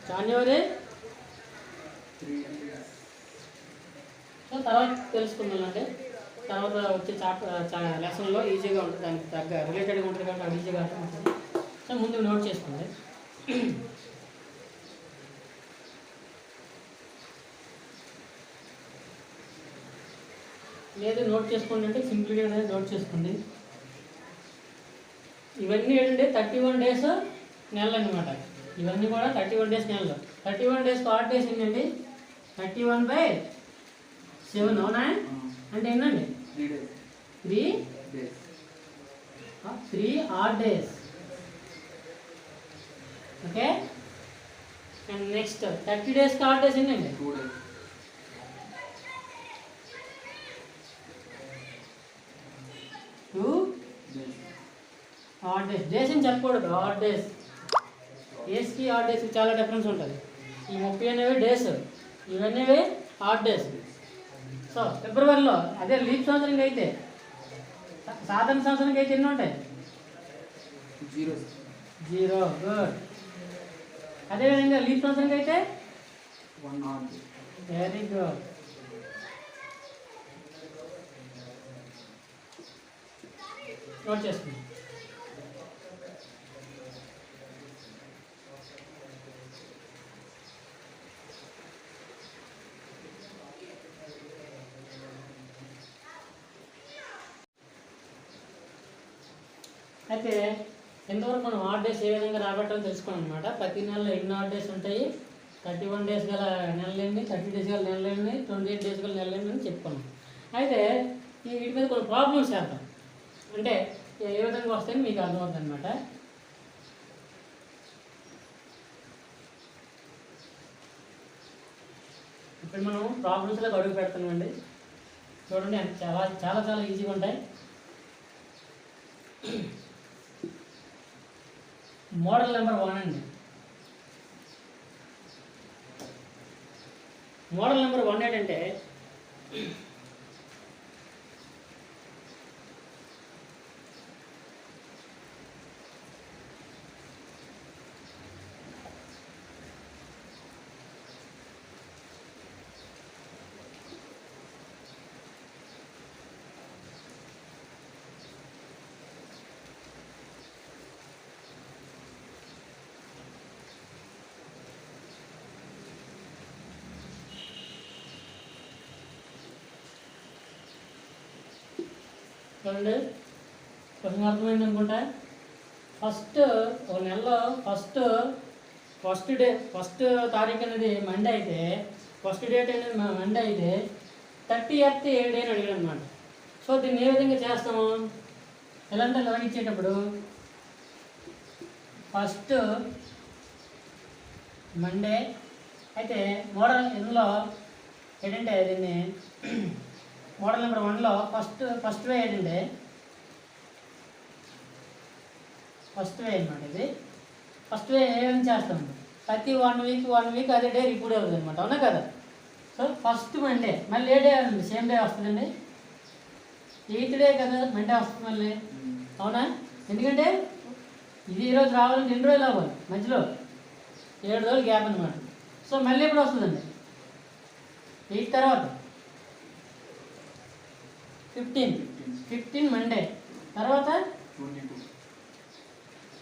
జనవరి. సో తర్వాత తెలుసుకుందాం అంటే తర్వాత వచ్చే లెసన్లో ఈజీగా ఉంటుంది, దానికి తగ్గ రిలేటెడ్గా ఉంటుంది కాబట్టి అది ఈజీగా ఉంటుంది. సో ముందు నోట్ చేసుకోండి. లేదు నోట్ చేసుకోండి అంటే సింపుల్గా అనేది నోట్ చేసుకోండి. ఇవన్నీ ఏంటంటే 31 డేస్ నెలలు అనమాట. ఇవన్నీ కూడా 31 డేస్ నెలలో. 31 డేస్ ఆడ్ డేస్ ఏంటండి? 31/7 అవునా? అంటే ఏంటండి? 3 days. 3 odd days. Okay. And next 30 days add days ఏంటండి? 2 days. 2 days. Odd days. Days అని చెప్పకూడదు, ఆడ్ డేస్. డేస్కి ఆడ్ డేస్కి చాలా డిఫరెన్స్ ఉంటుంది. ఈ 30 అనేవి డేస్, ఇవన్నీ ఆడ్ డేస్. సో ఫిబ్రవరిలో అదే లీప్ సంవత్సరానికి అయితే, సాధారణ సంవత్సరానికి అయితే ఎన్ని ఉంటాయి? 0. గుడ్. అదేవిధంగా లీప్ సంవత్సరానికి అయితే 1 odd. Very good. నోట్ చేసుకుందాం. అయితే ఇంతవరకు మనం ఆడ్ డేస్ ఏ విధంగా రాబట్టాలో తెలుసుకున్నాం అనమాట. ప్రతి నెలలో ఎన్ని ఆడ్ డేస్ ఉంటాయి, 31 డేస్ గల నెలలేండి, 30 డేస్ గల నెలలేండి, 28 డేస్ గల నెలలేండి అని చెప్పుకున్నాం. అయితే వీటి మీద కొన్ని ప్రాబ్లమ్స్ చేద్దాం, అంటే ఏ విధంగా వస్తాయని మీకు అర్థమవుతుంది అనమాట. ఇప్పుడు మనం ప్రాబ్లమ్స్లోకి అడుగు పెడుతున్నామండి. చూడండి, చాలా చాలా చాలా ఈజీగా ఉంటాయి. మోడల్ నెంబర్ 1 అండి. మోడల్ నెంబర్ 1 ఏంటంటే, చూడండి కొంచెం అర్థమైంది అనుకుంటా. ఫస్ట్ ఒక నెలలో ఫస్ట్ తారీఖు అనేది మండే అయితే, ఫస్ట్ డేట్ అనేది మండే అయితే 30th డే అని అడిగాడు అనమాట. సో దీన్ని ఏ విధంగా చేస్తాము? ఎలాంటి ఎలా ఇచ్చేటప్పుడు ఫస్ట్ మండే అయితే మోడల్ ఇందులో ఏంటంటే, దీన్ని మోడల్ నెంబర్ 1లో ఫస్ట్ వే ఏంటంటే, ఫస్ట్ వే అనమాట. ఇది ఫస్ట్ వే ఏమేమి చేస్తాం? ప్రతి 1 వీక్ అదే డే రిపీట్ అవుతుంది అనమాట, అవునా కదా? సో ఫస్ట్ మండే మళ్ళీ ఏ డే ఉంది? సేమ్ డే వస్తుందండి. 8th డే కదా మండే వస్తుంది మళ్ళీ, అవునా? ఎందుకంటే ఇది ఈరోజు రావాలంటే 2 రోజులు అవ్వాలి, మధ్యలో 7 రోజులు గ్యాప్ అనమాట. సో మళ్ళీ ఎప్పుడు వస్తుందండి? 8 తర్వాత 15 మండే తర్వాత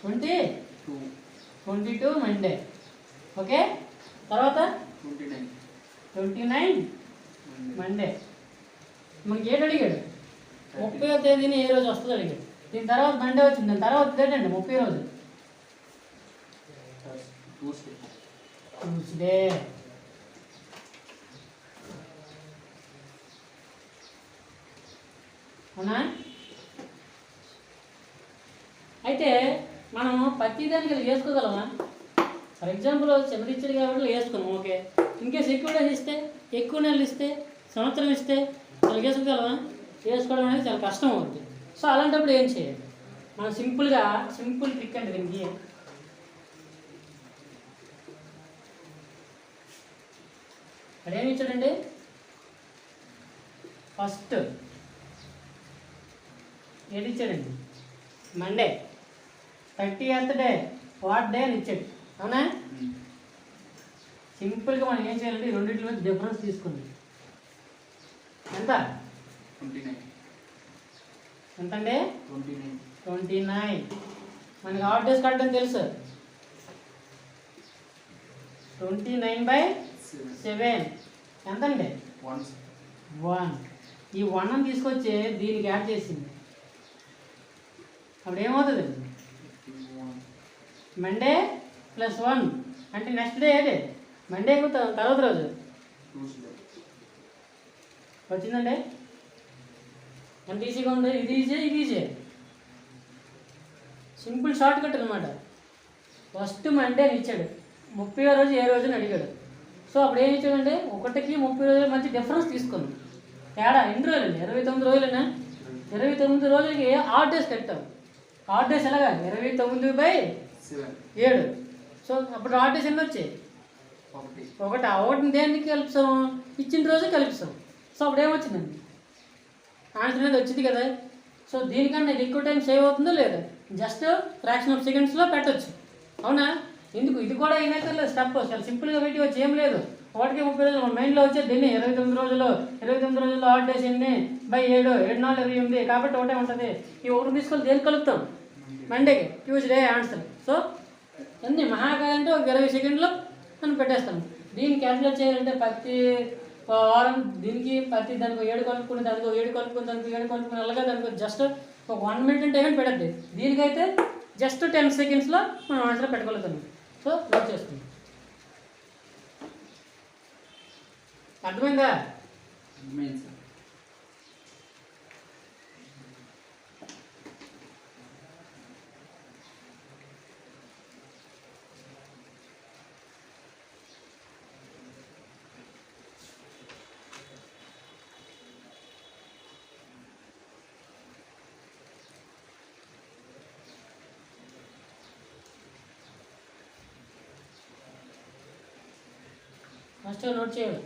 22 మండే. ఓకే, తర్వాత 29 మండే. మనకి ఏడు అడిగాడు? 30వ తేదీని ఏ రోజు వస్తుంది అడిగాడు. దీని తర్వాత మండే వచ్చింది, దాని తర్వాత ఏంటండి 30 రోజు ట్యూస్డే. అవునా? అయితే మనం ప్రతిదానికి ఇలా వేసుకోగలమా? ఫర్ ఎగ్జాంపుల్ చెమరిచ్చాడు కాబట్టి వేసుకున్నాం, ఓకే. ఇన్కేస్ ఎక్కువ డేస్ ఇస్తే, ఎక్కువ నెలలు ఇస్తే, సంవత్సరం ఇస్తే అలా వేసుకోగలమా? వేసుకోవడం అనేది చాలా కష్టం అవుతుంది. సో అలాంటప్పుడు ఏం చేయాలి? మనం సింపుల్ ట్రిక్ అండి దీనికి. అక్కడ ఏమి ఇచ్చాడండి? ఫస్ట్ ఏది ఇచ్చాడండి? Monday. 30th day what day అని ఇచ్చాడు, అవునా? సింపుల్గా మనం ఏం చేయాలంటే, ఈ రెండింటి మధ్య డిఫరెన్స్ తీసుకుంది. ఎంత? 29. ఎంతండి? 29. మనకి ఆడ్ డేస్ కట్టడం తెలుసు. 29/7 ఎంతండి? 1. ఈ 1 తీసుకొచ్చి దీనికి యాడ్ చేసింది. అప్పుడు ఏమవుతుంది? మండే +1 అంటే నెక్స్ట్ డే ఏదే మండే తర్వాత రోజు ట్యూస్డే. వచ్చిందండి. ఎంత ఈజీగా ఉంది. ఇది ఈజీ సింపుల్ షార్ట్ కట్ అనమాట. ఫస్ట్ మండే అని ఇచ్చాడు, 30వ రోజు ఏ రోజు అని అడిగాడు. సో అప్పుడు ఏం ఇచ్చాడంటే 1కి 30 రోజుల మధ్య డిఫరెన్స్ తీసుకుంది. తేడా ఎన్ని రోజులండి? 29 రోజులేనా? 29 రోజులకి 6 డేస్ కట్టాం. 6 డేస్ ఎలాగా? 29/7. సో అప్పుడు 6 డేస్ ఎన్ని వచ్చాయి? ఒకటిని దేనికి కలుపుతాం? ఇచ్చిన రోజు కలుపుతాం. సో అప్పుడు ఏమొచ్చిందండి? ఆన్సర్ అనేది వచ్చింది కదా. సో దీనికన్నా ఎక్కువ టైం సేవ్ అవుతుందో లేదా? జస్ట్ ఫ్రాక్షన్ ఆఫ్ సెకండ్స్లో పెట్టచ్చు. అవునా? ఎందుకు ఇది కూడా ఏమైతే స్టెప్ చాలా సింపుల్గా పెట్టి వచ్చి ఏం లేదు. 1కి 30 రోజులు మన మైండ్లో వచ్చేది దీన్ని 29 రోజులు 6 డేస్ ఎన్ని బై 7 7 4 28 కాబట్టి ఒకటే ఉంటుంది. ఈ ఒకటి తీసుకొని దేనికి కలుపుతాం? మండేకి. Tuesday answer. సో ఎన్ని మహాకాలంటే ఒక 20 సెకండ్లో మనం పెట్టేస్తాం. దీన్ని క్యాల్కులేట్ చేయాలంటే ప్రతి వారం దీనికి ప్రతి దానికి 7 కలుపుకుని దానికి 7 కలుపుకుని దానికి 7 కలుపుకుని అలాగే దానికి జస్ట్ ఒక 1 మినిట్ అంటే ఏమైనా పెట్టద్ది. దీనికైతే జస్ట్ 10 సెకండ్స్లో మనం ఆన్సర్ పెట్టగలుగుతాం. సో నోట్ చేసుకుందాం. అర్థమైందా? అర్థమైంది సార్. ఫస్ట్ నోట్ చేయాలి.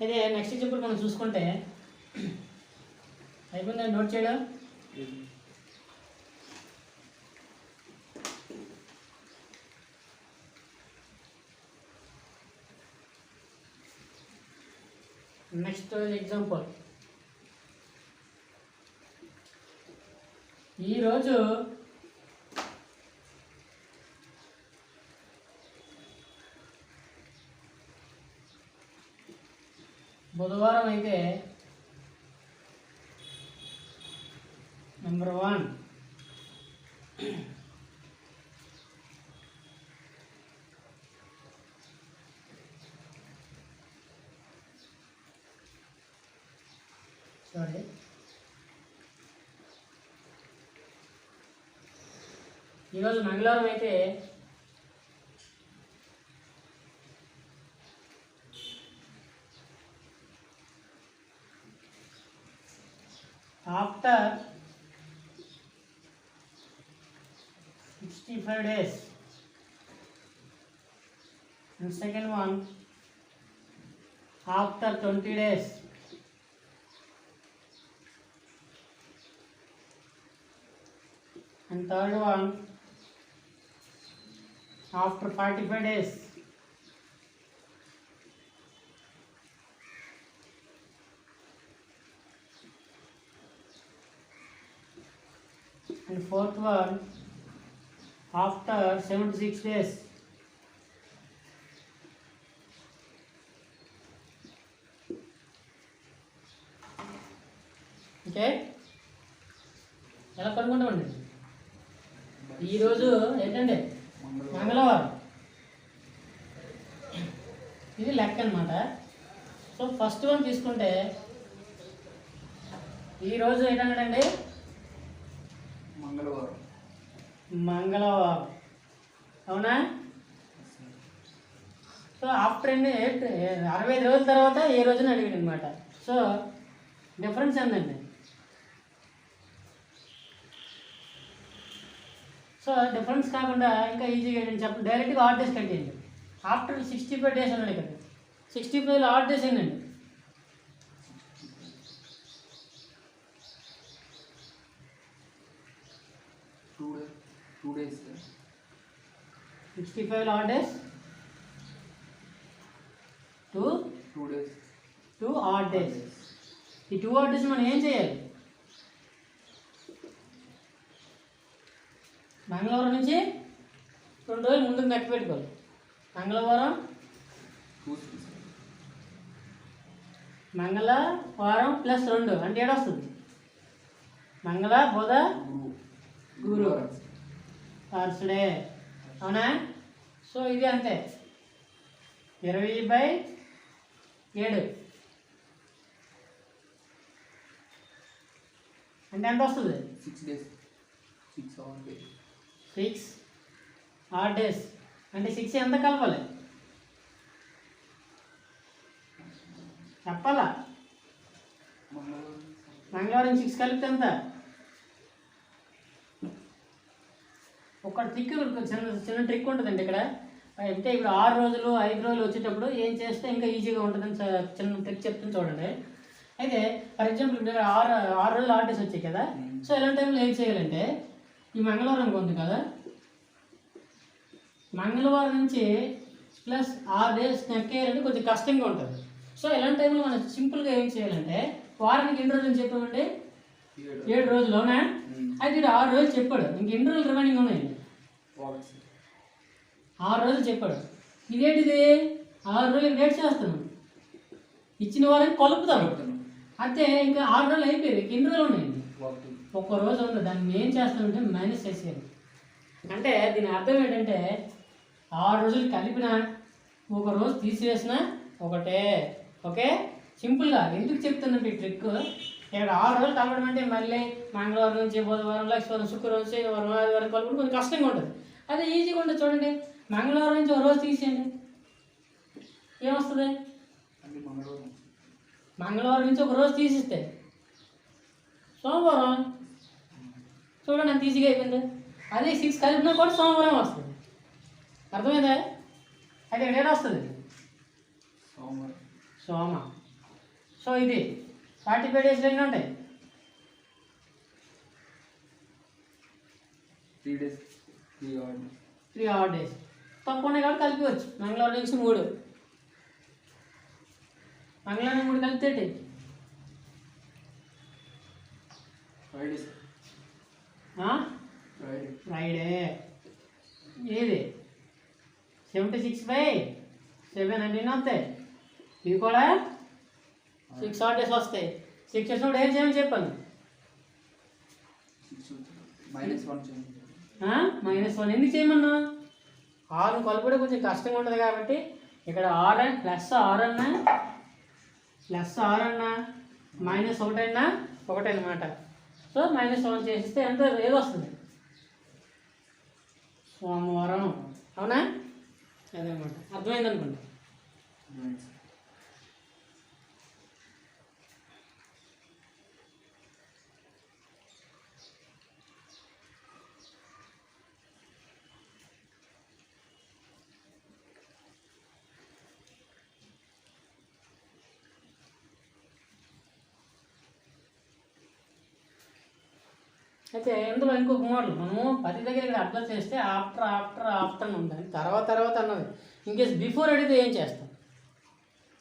అయితే నెక్స్ట్ ఎగ్జాంపుల్ మనం చూసుకుంటే అయిపోయిందా నోట్ చేయడం? నెక్స్ట్ ఎగ్జాంపుల్, ఈరోజు బుధవారం అయితే నెంబర్ 1 సారీ ఈరోజు మంగళవారం అయితే after 65 days, and second one after 20 days, and third one after 45 days. And fourth one after 76 days. Okay, ఎలా కనుక్కుంటామండి? ఈరోజు ఏంటండి? మంగళవారం. ఇది లెక్క అనమాట. సో ఫస్ట్ వన్ తీసుకుంటే ఈరోజు ఏంటంటే మంగళవారం. మంగళవారం, అవునా? సో ఆఫ్టర్ 65 రోజుల తర్వాత ఏ రోజున అడిగాడు అనమాట. సో డిఫరెన్స్ ఏంటండి? సో డిఫరెన్స్ కాకుండా ఇంకా ఈజీగా ఏంటంటే చెప్పండి, డైరెక్ట్గా ఆడ్ డేస్ కట్టేయండి. ఆఫ్టర్ 65 డేస్ అన్నాడు కదా, 65లో ఆడ్ డేస్ ఏంటండి? 2 days. 65లో odd days 2 days. 2 odd days. ఈ 2 ఆడ్ డేస్ మనం ఏం చేయాలి? మంగళవారం నుంచి 2 రోజులు ముందుకు లెక్క పెట్టుకోవాలి. మంగళవారం ప్లస్ 2 అంటే ఏడొస్తుంది? మంగళ, బుధ, గురు, థర్స్డే, అవునా? సో ఇది అంతే, 20/7 అంటే ఎంత వస్తుంది? 6 days. 6 odd days. 6 odd days అంటే 6 ఎంత కలపాలి చెప్పాలా? మంగళవారం 6 కలిపితే ఎంత? ఒక ట్రిక్, చిన్న ట్రిక్ ఉంటుందండి ఇక్కడ. అంటే ఇప్పుడు 6 రోజులు 5 రోజులు వచ్చేటప్పుడు ఏం చేస్తే ఇంకా ఈజీగా ఉంటుందని చిన్న ట్రిక్ చెప్తాను చూడండి. అయితే ఫర్ ఎగ్జాంపుల్ ఇప్పుడు 6 రోజులు ఆడ్ డేస్ వచ్చాయి కదా. సో ఇలాంటి టైంలో ఏం చేయాలంటే, ఈ మంగళవారం ఉంది కదా, మంగళవారం నుంచి ప్లస్ 6 డేస్ నెక్కేయాలంటే కొంచెం కష్టంగా ఉంటుంది. సో ఇలాంటి టైంలో మనం సింపుల్గా ఏం చేయాలంటే, వారానికి ఎన్ని రోజులు చెప్పామంటే 7 రోజులు, అవునా? అయితే ఇది 6 రోజులు చెప్పాడు, ఇంక ఎన్ని రోజులు రిమైనింగ్ ఉన్నాయి? 6 రోజులు చెప్పాడు. ఇదేంటిది? 6 రోజులు డేట్ చేస్తాను, ఇచ్చిన వారానికి కలుపుతాను అంతే. ఇంకా 6 రోజులు అయిపోయాయి, ఎన్ని రోజులు ఉన్నాయండి? 1 రోజు ఉంది. దాన్ని ఏం చేస్తానంటే మైనస్ చేసేయాలి. అంటే దీని అర్థం ఏంటంటే 6 రోజులు కలిపిన 1 రోజు తీసివేసిన ఒకటే. ఓకే, సింపుల్గా ఎందుకు చెప్తానంటే ఈ ట్రిక్, ఇక్కడ 6 రోజులు కలపడం అంటే మళ్ళీ మంగళవారం నుంచి బుధవారం, లక్ష్మీవారం, శుక్రవారం, శనివారం, ఆదివారం కలపడం కొంచెం కష్టంగా ఉంటుంది. అదే ఈజీగా ఉంటుంది చూడండి. మంగళవారం నుంచి 1 రోజు తీసేయండి, ఏమొస్తుంది? మంగళవారం నుంచి 1 రోజు తీసిస్తే సోమవారం, చూడండి అంత ఈజీగా అయిపోయింది. అదే 6 కలిపినా కూడా సోమవారం వస్తుంది. అర్థమైందా? అయితే ఇక్కడ వస్తుంది సోమ. సో ఇది 45 డేస్లో ఎన్ని ఉంటాయి? 3 days. 3 odd days. తక్కువ ఉన్నాయి కాబట్టి కలిపివచ్చు. మంగళవారం నుంచి 3, మంగళవారం 3 కలిపితే ఫ్రైడే. ఏది 76/7 అంటే ఎన్ని వస్తాయి? ఇవి కూడా 6 ఆడ్ డేస్ వస్తాయి. 6 వచ్చినప్పుడు ఏం చేయమని చెప్పాను? -1 ఎందుకు చేయమన్నా? 6 కలుపుడే కొంచెం కష్టంగా ఉంటుంది కాబట్టి ఇక్కడ ప్లస్ 6 అన్నా -1 అయినా ఒకటే అనమాట. సో -1 చేసిస్తే ఎంత ఏది వస్తుంది? సోమవారం, అవునా? అదనమాట. అర్థమైంది అనుకోండి. అయితే ఇందులో ఇంకొక మోడల్ మనము ప్రతి దగ్గర ఇక్కడ అప్లై చేస్తే ఆఫ్టర్ అని ఉంటుంది, తర్వాత అన్నది. ఇన్కేస్ బిఫోర్ అడిగితే ఏం చేస్తాం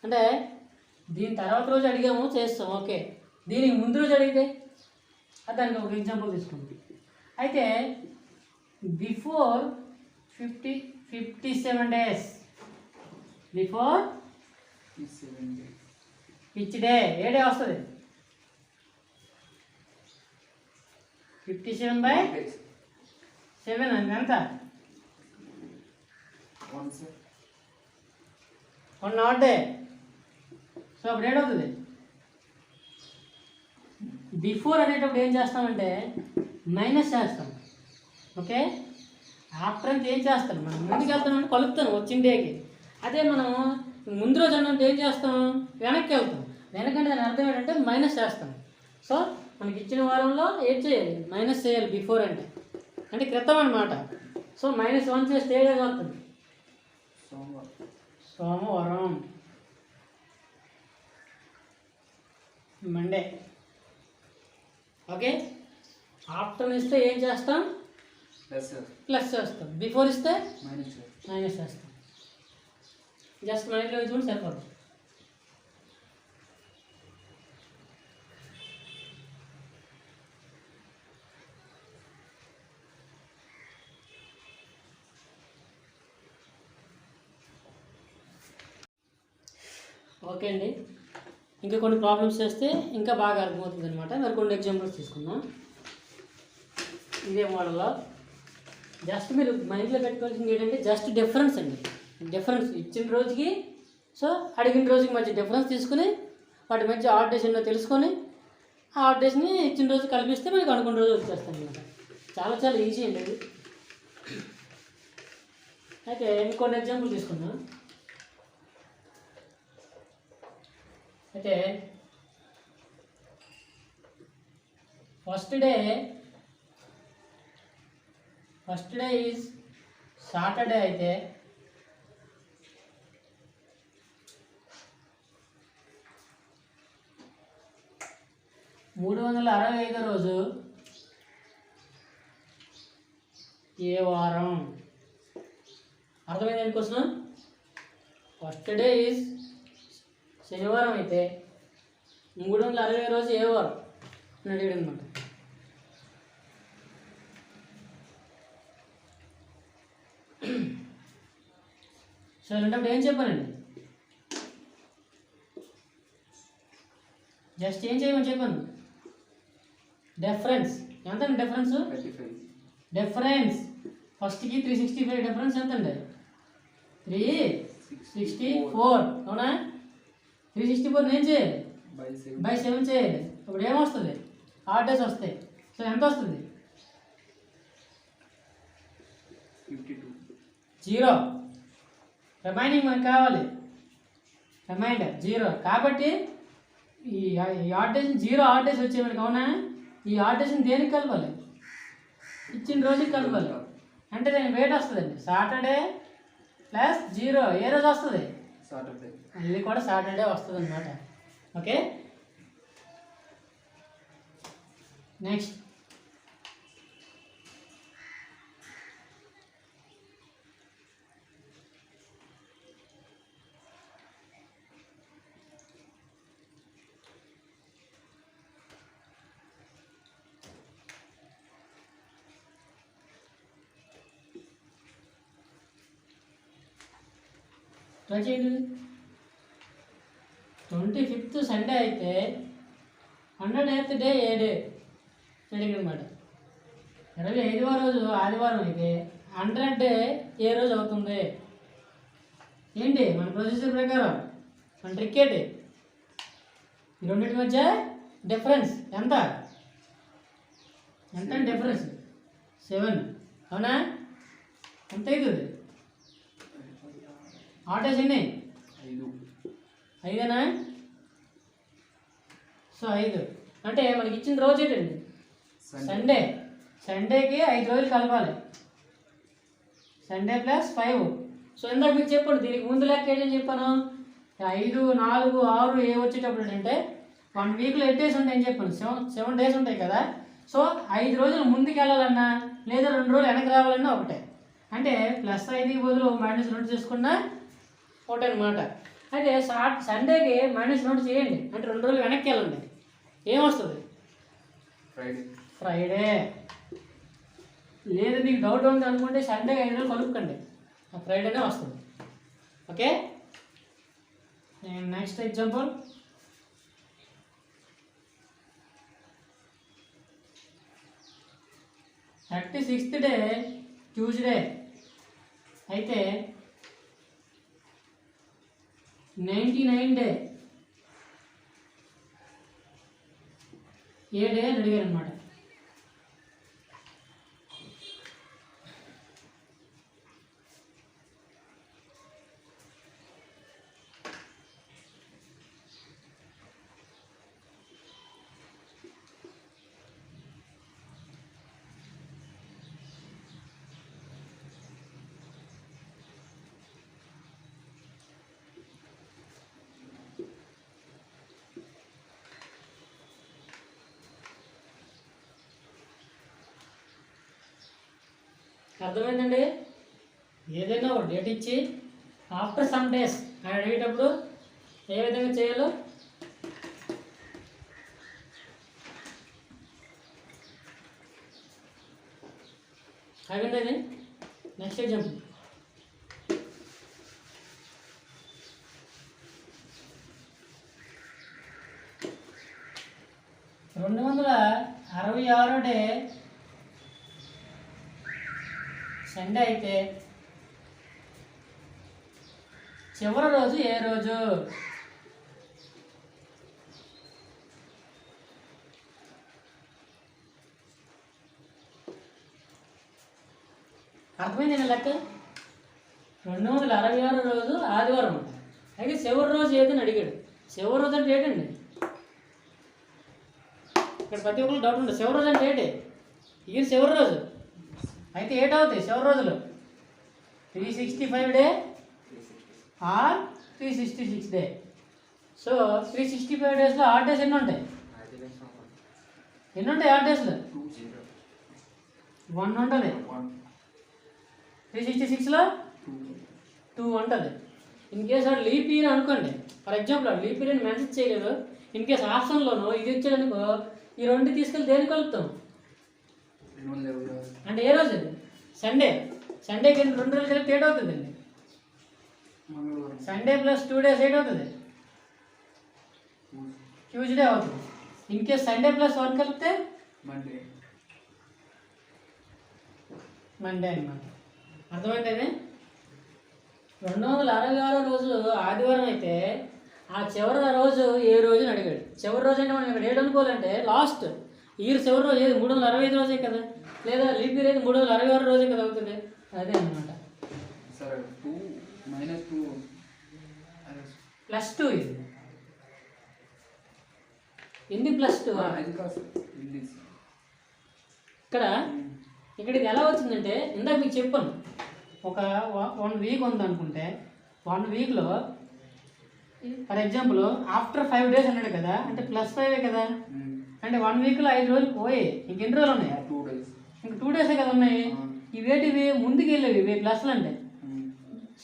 అంటే, దీని తర్వాత రోజు అడిగాము చేస్తాం, ఓకే. దీనికి ముందు రోజు అడిగితే దానికి ఒక ఎగ్జాంపుల్ తీసుకుంటాం. అయితే before 57 days, before which day, A day వస్తుంది? 57/7 అంటే ఎంత? once. One not day. So అప్పుడు ఏమవుతుంది, బిఫోర్ అనేటప్పుడు ఏం చేస్తామంటే మైనస్ చేస్తాం. ఓకే, ఆఫ్టర్ అంటే ఏం చేస్తాం, మనం ముందుకు వెళ్తామంటే కలుపుతాను వచ్చిన డేకి. అదే మనం ముందు రోజు అన్నంటే ఏం చేస్తాం, వెనక్కి వెళ్తాం. వెనకంటే దాని అర్థం ఏంటంటే మైనస్ చేస్తాం. సో మనకి ఇచ్చిన వారంలో ఏం చేయాలి, మైనస్ చేయాలి. బిఫోర్ అంటే అంటే క్రితం అనమాట. సో -1 చేస్తే ఏ రోజు వస్తుంది, సోమవారం, మండే. ఓకే, ఆఫ్టర్ ఇస్తే ఏం చేస్తాం, ప్లస్ చేస్తాం. బిఫోర్ ఇస్తే మైనస్ చేస్తాం. జస్ట్ మైండ్లో చూడండి సరిపోతుంది. ఓకే అండి, ఇంకా కొన్ని ప్రాబ్లమ్స్ చేస్తే ఇంకా బాగా అర్థమవుతుంది అనమాట. మరి కొన్ని ఎగ్జాంపుల్స్ తీసుకుందాం. ఇదే మోడల్లో జస్ట్ మీరు మైండ్లో పెట్టుకోవాల్సింది ఏంటంటే జస్ట్ డిఫరెన్స్ అండి. డిఫరెన్స్ ఇచ్చిన రోజుకి సో అడిగిన రోజుకి మధ్య డిఫరెన్స్ తీసుకుని వాటి మధ్య ఆడ్ డేస్ ఎన్నో తెలుసుకొని ఆ ఆడ్ డేస్ని ఇచ్చిన రోజు కల్పిస్తే మనకి అనుకున్న రోజు వచ్చేస్తాం అనమాట. చాలా చాలా ఈజీ అండి అది. అయితే ఇంకొన్ని ఎగ్జాంపుల్ తీసుకుందాం. అయితే ఫస్ట్ డే ఈజ్ సాటర్డే. అయితే (365) రోజు ఏ వారం? అర్థమైంది ఎందుకోసం, ఫస్ట్ డే ఈజ్ శనివారం అయితే 365 రోజు ఏ వారం అని అడిగాడు అనమాట. సో ఇలాంటప్పుడు ఏం చెప్పానండి, జస్ట్ ఏం చేయమని చెప్పాను, డిఫరెన్స్ ఎంత అండి, డిఫరెన్స్ ఫస్ట్కి 365 డిఫరెన్స్ ఎంత అండి, 364. అవునా, 364 ఏం చేయాలి, బై 7 చేయాలి. ఇప్పుడు ఏమొస్తుంది, ఆడ్ డేస్ వస్తాయి. సో ఎంత వస్తుంది, 0. రిమైనింగ్ మనకు కావాలి, రిమైండర్ 0. కాబట్టి ఈ ఆడ్ డేస్ 0 ఆడ్ డేస్ వచ్చే మనకి. అవునా, ఈ ఆడ్ డేస్ని దేనికి కలపాలి, ఇచ్చిన రోజుకి కలపాలి. అంటే దాని వెయిట్ వస్తుందండి, సాటర్డే ప్లస్ 0 ఏ రోజు వస్తుంది, మళ్ళీ కూడా సాటర్డే వస్తుంది అనమాట. ఓకే, నెక్స్ట్ ట్రై చేయండి. 25th సండే అయితే 108th డే ఏ డే అడిగాడు అనమాట. 25వ రోజు ఆదివారం అయితే 100 డే ఏ రోజు అవుతుంది ఏంటి, మన ప్రొసీజర్ ప్రకారం మన ట్రిక్ ఏంటి, ఈ రెండింటి మధ్య డిఫరెన్స్ ఎంత డిఫరెన్స్ 7. అవునా, ఎంత అవుతుంది, ఆటోస్ ఎన్ని, 5. సో 5 అంటే మనకి ఇచ్చిన రోజు ఏంటండి, సండే. సండేకి 5 రోజులు కలపాలి, సండే ప్లస్ 5. సో ఇందాక మీకు చెప్పండి, దీనికి ముందు లెక్క ఏంటని చెప్పాను, 5, 4, 6 ఏ వచ్చేటప్పుడు ఏంటంటే 1 వీక్లో 8 డేస్ ఉంటాయని చెప్పాను, 7 డేస్ ఉంటాయి కదా. సో 5 రోజులు ముందుకు వెళ్ళాలన్నా లేదా 2 రోజులు వెనక్కి రావాలన్నా ఒకటే. అంటే +5కి బదులు -2 చేసుకున్నా ఒకటే అనమాట. అయితే సండేకి -2 చేయండి అంటే 2 రోజులు వెనక్కి వెళ్ళండి, ఏమొస్తుంది, ఫ్రైడే. లేదు మీకు డౌట్ ఉంది అనుకుంటే సండే 5 రోజులు కలుపుకండి, ఫ్రైడేనే వస్తుంది. Okay, next example. 36th day Tuesday అయితే 99 డే ఏ డే అని అడిగారు అనమాట. అర్థమైందండి? ఏదైనా ఒక డేట్ ఇచ్చి ఆఫ్టర్ సమ్ డేస్ అని అడిగేటప్పుడు ఏ విధంగా చేయాలో అవింది అది. Next example. 266 డే సండే అయితే చివరి రోజు ఏ రోజు? అర్థమైంది నేను లెక్క. 266 రోజు ఆదివారం ఉంటుంది. అయితే చివరి రోజు ఏదని అడిగాడు. చివరి రోజు అంటే ఏంటండి? ఇక్కడ ప్రతి ఒక్కరు డౌట్ ఉంటుంది. చివరి రోజు అంటే ఏంటి? ఇది చివరి రోజు అయితే ఏటవుతాయి చివరి రోజులు? 365 డే ఆర్ 366 డే. సో 365 డేస్లో ఆడ్ డేస్ ఎన్ని ఉంటాయి? ఆడ్ డేస్లో 1 ఉంటుంది. 366లో 2 ఉంటుంది. ఇన్ కేస్ వాడు లీప్ ఇయర్ అనుకోండి, ఫర్ ఎగ్జాంపుల్ వాడు లీప్ ఇయర్ అని మెన్షన్ చేయలేదు. ఇన్ కేస్ ఆప్షన్లోనూ ఇది ఇచ్చాడనుకో, ఈ రెండు తీసుకెళ్ళి దేనికి కలుపుతాం అంటే ఏ రోజు? సండే. సండేకి 2 రోజులు కలిపి 8 అవుతుందండి. సండే ప్లస్ 2 డేస్ 8 అవుతుంది. ట్యూస్డే అవుతుంది. ఇన్ కేస్ సండే ప్లస్ 1 కలిపితే మండే అన్నమాట. అర్థమైంది? 266 రోజు ఆదివారం అయితే ఆ చివరి రోజు ఏ రోజు అని అడిగాడు. చివరి రోజు అంటే మనం ఇక్కడ ఏడు అనుకోవాలంటే లాస్ట్ ఇయర్ చివరి రోజు ఏది? 365 రోజే కదా, లేదా లీప్ ఇయర్ అయితే 366 రోజే కదా అవుతుంది. అదే అనమాట. +2 ఇది. ఎందుకు +2? ఇక్కడ ఇది ఎలా వచ్చిందంటే ఇందాక మీకు చెప్పాను, ఒక 1 వీక్ ఉందనుకుంటే 1 వీక్లో ఫర్ ఎగ్జాంపుల్ ఆఫ్టర్ 5 డేస్ అన్నాడు కదా, అంటే +5 కదా. అంటే 1 వీక్లో 5 రోజులు పోయి ఇంకెన్ని రోజులు ఉన్నాయి? ఇంక 2 డేసే కదా ఉన్నాయి. ఇవేటివి ముందుకు వెళ్ళేవి, ఇవి ప్లస్లు అంటే.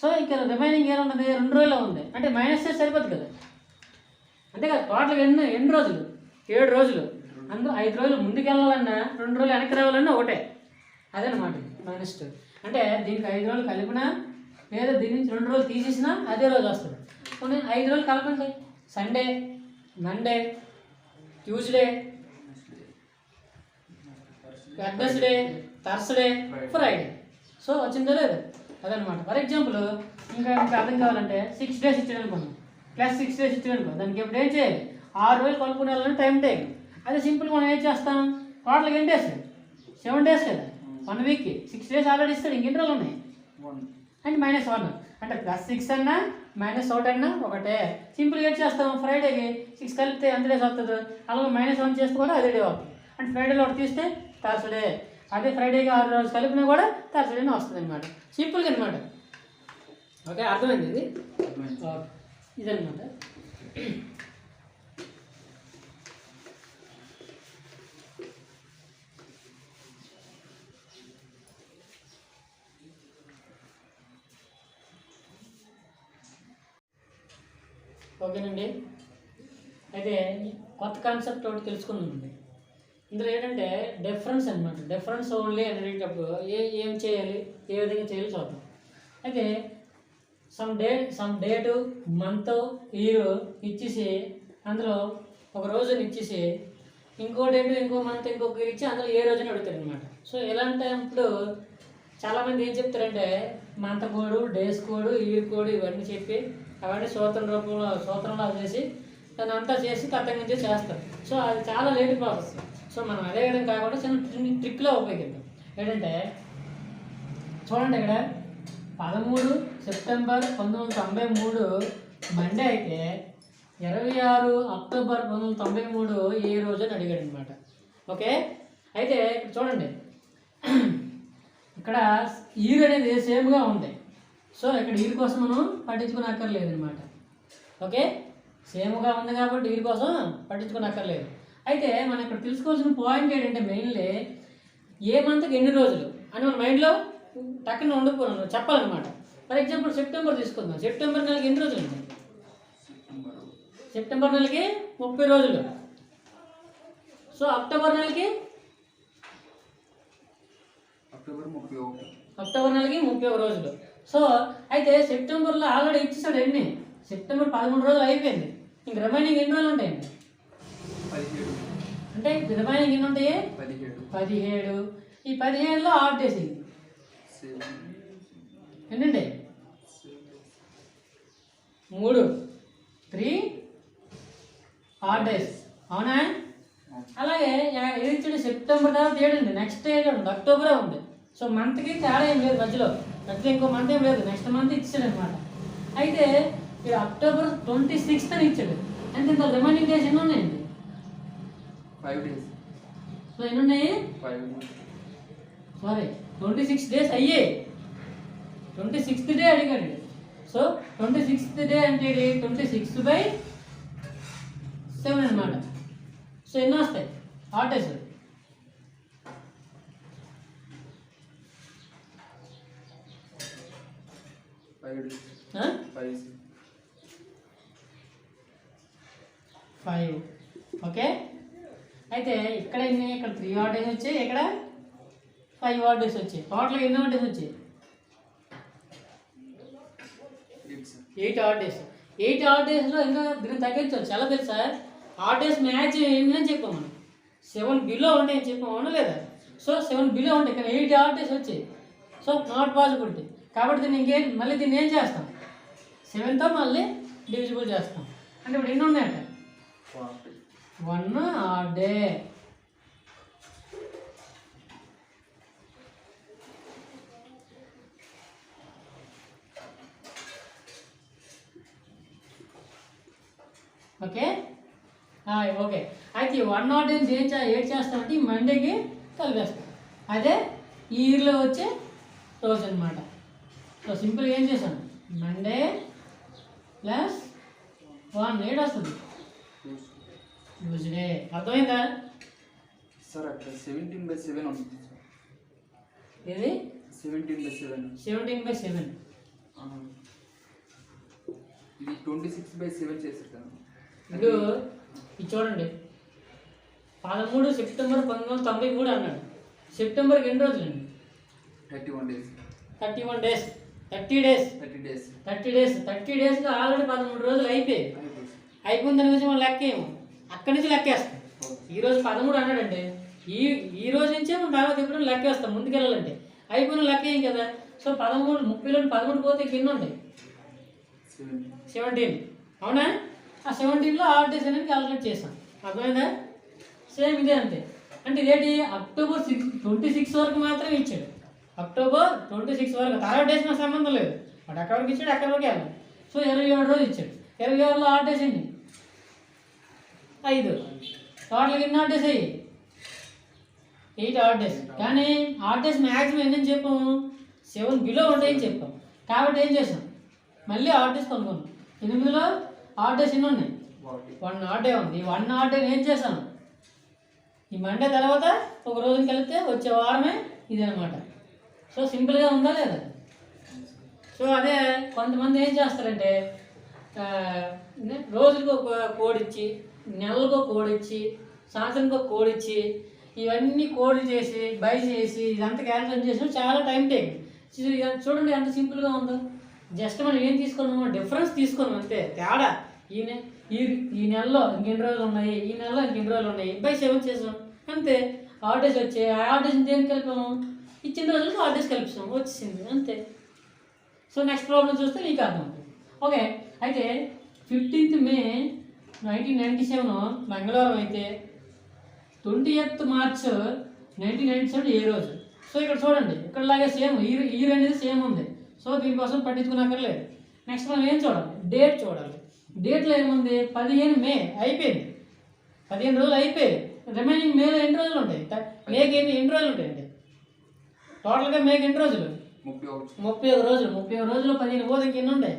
సో ఇక్కడ రిమైనింగ్ ఏమున్నది? 2 రోజులు ఉంది. అంటే మైనస్ చేసి సరిపోదు కదా. అంతే కదా. టోటల్గా ఎన్ని రోజులు? 7 రోజులు. అందులో 5 రోజులు ముందుకు వెళ్ళాలన్నా 2 రోజులు వెనక్కి రావాలన్నా ఒకటే. అదేనమాట -2. అంటే దీనికి 5 రోజులు కలిపినా లేదా దీని నుంచి 2 రోజులు తీసేసినా అదే రోజు వస్తుంది. కొన్ని 5 రోజులు కలపండి. Sunday, Monday, Tuesday, Wednesday, Thursday, Friday. So వచ్చిందో లేదు అదనమాట. ఫర్ ఎగ్జాంపుల్ ఇంకా అర్థం కావాలంటే 6 డేస్ ఇచ్చాడు అనుకోండి, +6 డేస్ ఇచ్చాడు అనుకో, దానికి ఎప్పుడు ఏం చేయాలి? 6 రోజులు కలుపుకునే వాళ్ళని టైం టేక్. అదే సింపుల్ మనం ఏం చేస్తాం? టోటల్గా ఎన్ని డేస్? 7 డేస్ కదా. 1 వీక్కి 6 డేస్ ఆల్రెడీ ఇస్తాడు. ఇంకెన్ని రోజులు ఉన్నాయి? అంటే -1. అంటే +6 అన్నా -1 అన్నా ఒకటే. సింపుల్గా ఏం చేస్తాం? ఫ్రైడేకి 6 కలిపితే ఎంత డేస్ వస్తుంది? అలాగే -1 చేస్తే కూడా అదే డే అవుతుంది. అంటే ఫ్రైడేలో ఒకటి తీస్తే థర్స్డే, అదే ఫ్రైడేకి 6 రోజులు కలిపినా కూడా థర్స్డేనే వస్తుంది అనమాట. సింపుల్గా అనమాట. ఓకే, అర్థమైంది ఇది? ఇదనమాట. ఓకేనండి. అయితే కొత్త కాన్సెప్ట్ ఒకటి తెలుసుకుందామండి. ఇందులో ఏంటంటే డిఫరెన్స్ అనమాట. డిఫరెన్స్ ఓన్లీ అనేటప్పుడు ఏం చేయాలి, ఏ విధంగా చేయాలి చూద్దాం. అయితే సమ్ డేటు, మంత్, ఇయర్ ఇచ్చేసి అందులో ఒక రోజుని ఇచ్చేసి ఇంకో డేటు, ఇంకో మంత్, ఇంకొక ఇయర్ ఇచ్చి అందులో ఏ రోజుని అడుగుతారు అనమాట. సో ఇలాంటప్పుడు చాలామంది ఏం చెప్తారంటే month code, days code, year code ఇవన్నీ చెప్పి అవన్నీ సూత్రంలో చేసి దాన్ని అంతా చేసి తత్తంగా చేస్తారు. సో అది చాలా లేట్ ప్రాసెస్. సో మనం అదే విధంగా కాకుండా చిన్న ట్రిక్లో ఉపయోగిద్దాం. ఏంటంటే చూడండి, ఇక్కడ 13 సెప్టెంబర్ 1993 మండే అయితే 26 అక్టోబర్ 1993 ఏ రోజు అని అడిగాడు అనమాట. ఓకే, అయితే ఇక్కడ చూడండి, ఇక్కడ ఈర్ అనేది సేమ్గా ఉంటాయి. సో ఇక్కడ ఈర్ కోసం మనం పట్టించుకునక్కర్లేదు అనమాట. ఓకే, సేమ్గా ఉంది కాబట్టి ఈర్ కోసం పట్టించుకునక్కర్లేదు. అయితే మనం ఇక్కడ తెలుసుకోవాల్సిన పాయింట్ ఏంటంటే మెయిన్లీ ఏ మంత్కి ఎన్ని రోజులు అని మన మైండ్లో టక్కున ఉండిపోను చెప్పాలన్నమాట. ఫర్ ఎగ్జాంపుల్ సెప్టెంబర్ తీసుకుందాం. సెప్టెంబర్ నెలకి ఎన్ని రోజులు ఉంటాయి? సెప్టెంబర్ నెలకి 30 రోజులు. సో అక్టోబర్ నెలకి అక్టోబర్ నెలకి 31 రోజులు. సో అయితే సెప్టెంబర్లో ఆల్రెడీ ఇచ్చేసాడు ఎన్ని? సెప్టెంబర్ 13 రోజులు అయిపోయింది. ఇంక రిమైనింగ్ ఎన్ని రోజులు ఉంటాయండి? 17. అంటే రిమైనింగ్ ఎన్ని ఉంటాయి? 17. ఈ 17లో 8 డేస్ ఎన్నండి? 3, 3 8 డేస్. అవునా? అలాగే ఏది ఇచ్చాడు? సెప్టెంబర్ తర్వాత ఏడండి, నెక్స్ట్ ఏడు ఉంది, అక్టోబరే ఉంది. సో మంత్కి తేడా ఏం లేదు, మధ్యలో ఇంకో మంత్ ఏం లేదు, నెక్స్ట్ మంత్ ఇచ్చాడు అనమాట. అయితే ఇక్కడ అక్టోబర్ 26th అని ఇచ్చాడు. అంటే ఇంత రిమైనింగ్ డేస్ ఎన్ని ఉన్నాయండి? 5 days. సో ఎన్ని ఉన్నాయి? 26 డేస్ అయ్యే. 26th డే అడిగాడు. సో 26th డే అంటే 26/7 అనమాట. సో ఎన్ని వస్తాయి? 8 డేస్. 5. ఓకే, అయితే ఇక్కడ ఎన్ని? ఇక్కడ 3 odd days వచ్చాయి, ఇక్కడ 5 odd days వచ్చాయి. టోటల్గా ఎన్ని odd days వచ్చాయి? 8 odd days. 8 odd daysలో ఇంకా దీన్ని తగ్గించవచ్చు. ఎలా తెలుసా? odd days మ్యాచ్ ఏంటి అని చెప్పాం మనం. 7 బిలో ఉంటాయి అని చెప్పాం, అవునా లేదా? సో 7 బిలో ఉంటాయి, కానీ 8 odd days వచ్చాయి. So not possibility. కాబట్టి మళ్ళీ దీన్ని ఏం చేస్తాం? 7తో మళ్ళీ డివిజిబుల్ చేస్తాం. అంటే ఇప్పుడు ఎన్ని ఉన్నాయట? 1 odd day. Okay, okay. అయితే 1 odd day ఏం చేస్తామంటే ఈ మండేకి కలిపేస్తాం. అదే ఈ ఇయర్లో వచ్చే రోజు అనమాట. సో సింపుల్గా ఏం చేశాను? మండే ప్లస్ 1 8 వస్తుంది, ట్యూస్డే. అర్థమైందా సార్? అక్కడ 17/7 ఉంటుంది. ఏది? 17/7. 17/7. ఇది 26/7 చేశారు కదా. ఇప్పుడు ఇది చూడండి, 13 సెప్టెంబర్ 1993 అన్నాడు. సెప్టెంబర్కి ఎన్ని రోజులు అండి? 31 days. 31 days. 30 days. 30 days. 30 daysలో already 13 రోజులు అయిపోయిన దాని గురించి మనం లెక్కేమో అక్కడి నుంచి లెక్కేస్తాం. ఈరోజు 13 అన్నాడంటే ఈ రోజు నుంచే మనం తర్వాత ఎప్పుడు లెక్కేస్తాం. ముందుకెళ్ళాలంటే అయిపోయిన లెక్కేయం కదా. సో 13 30లో 13 పోతే ఎన్ని ఉంటాయి? 17. అవునా? ఆ 17లో 8 days అనేది క్యాలిక్యులేట్ చేస్తాం. అర్థమైందా? సేమ్ ఇదే అంతే. అంటే ఇదేంటి? అక్టోబర్ 26 వరకు మాత్రమే ఇచ్చాడు. అక్టోబర్ 26 వరకు. తర్వాత డేస్ నాకు సంబంధం లేదు. వాడు ఎక్కడి వరకు ఇచ్చాడు, అక్కడి వరకు వెళ్ళాలి. సో 27 రోజులు ఇచ్చాడు. 27లో 8 days అండి, 5. టోటల్గా ఎన్ని 8 days అయ్యి? 8 odd days. కానీ 8 days మ్యాక్సిమం ఏంటని చెప్పాము? 7 బిలో ఉంటాయని చెప్పాం. కాబట్టి ఏం చేసాం? మళ్ళీ 8 days కొనుక్కున్నాం. 8లో 8 days ఎన్ని ఉన్నాయి? 1 odd day ఉంది. ఈ 1 odd day ఏం చేశాను? ఈ మండే తర్వాత ఒక రోజుకి వెళ్తే వచ్చే వారమే ఇది అనమాట. సో సింపుల్గా ఉందా లేదా? సో అదే కొంతమంది ఏం చేస్తారంటే రోజులకు ఒక కోడ్ ఇచ్చి, నెలలకు ఒక కోడ్ ఇచ్చి, సంవత్సరానికి ఒక కోడ్ ఇచ్చి, ఇవన్నీ కోడ్ చేసి బై చేసి ఇదంతా క్యాల్కులేట్ చేసి చాలా టైం టేక్. చూడండి ఎంత సింపుల్గా ఉందో. జస్ట్ మనం ఏం తీసుకున్నామో డిఫరెన్స్ తీసుకున్నాం అంతే. తేడా ఈ నెలలో ఇంకెన్ని రోజులు ఉన్నాయి, ఈ నెలలో ఇంకెన్ని రోజులు ఉన్నాయి, బై 7 చేసాం అంతే. 8 days వచ్చాయి. ఆ 8 days దేనికి కలిపాము? ఈ ఇచ్చిన రోజులకు హాట్ డేస్ కల్పిస్తాం, వచ్చేసింది అంతే. సో నెక్స్ట్ ప్రాబ్లం చూస్తే మీకు అర్థం అవుతుంది. ఓకే, అయితే 15th May 1997 మంగళవారం అయితే 20th March 1997 ఏ రోజు? సో ఇక్కడ చూడండి, ఇక్కడలాగే సేమ్ ఇయర్ అనేది సేమ్ ఉంది. సో దీనికోసం పట్టించుకునక్కర్లేదు. నెక్స్ట్ మనం ఏం చూడాలి? డేట్ చూడాలి. డేట్లో ఏముంది? 15 మే అయిపోయింది, 15 రోజులు అయిపోయాయి. రిమైనింగ్ మేలో ఎన్ని రోజులు ఉంటాయి? మేకి ఎన్ని రోజులు ఉంటాయండి? టోటల్గా మేకి ఎన్ని రోజులు? 31 రోజులు. 31 రోజులు 15 పోతే ఇంకెన్ని ఉంటాయి?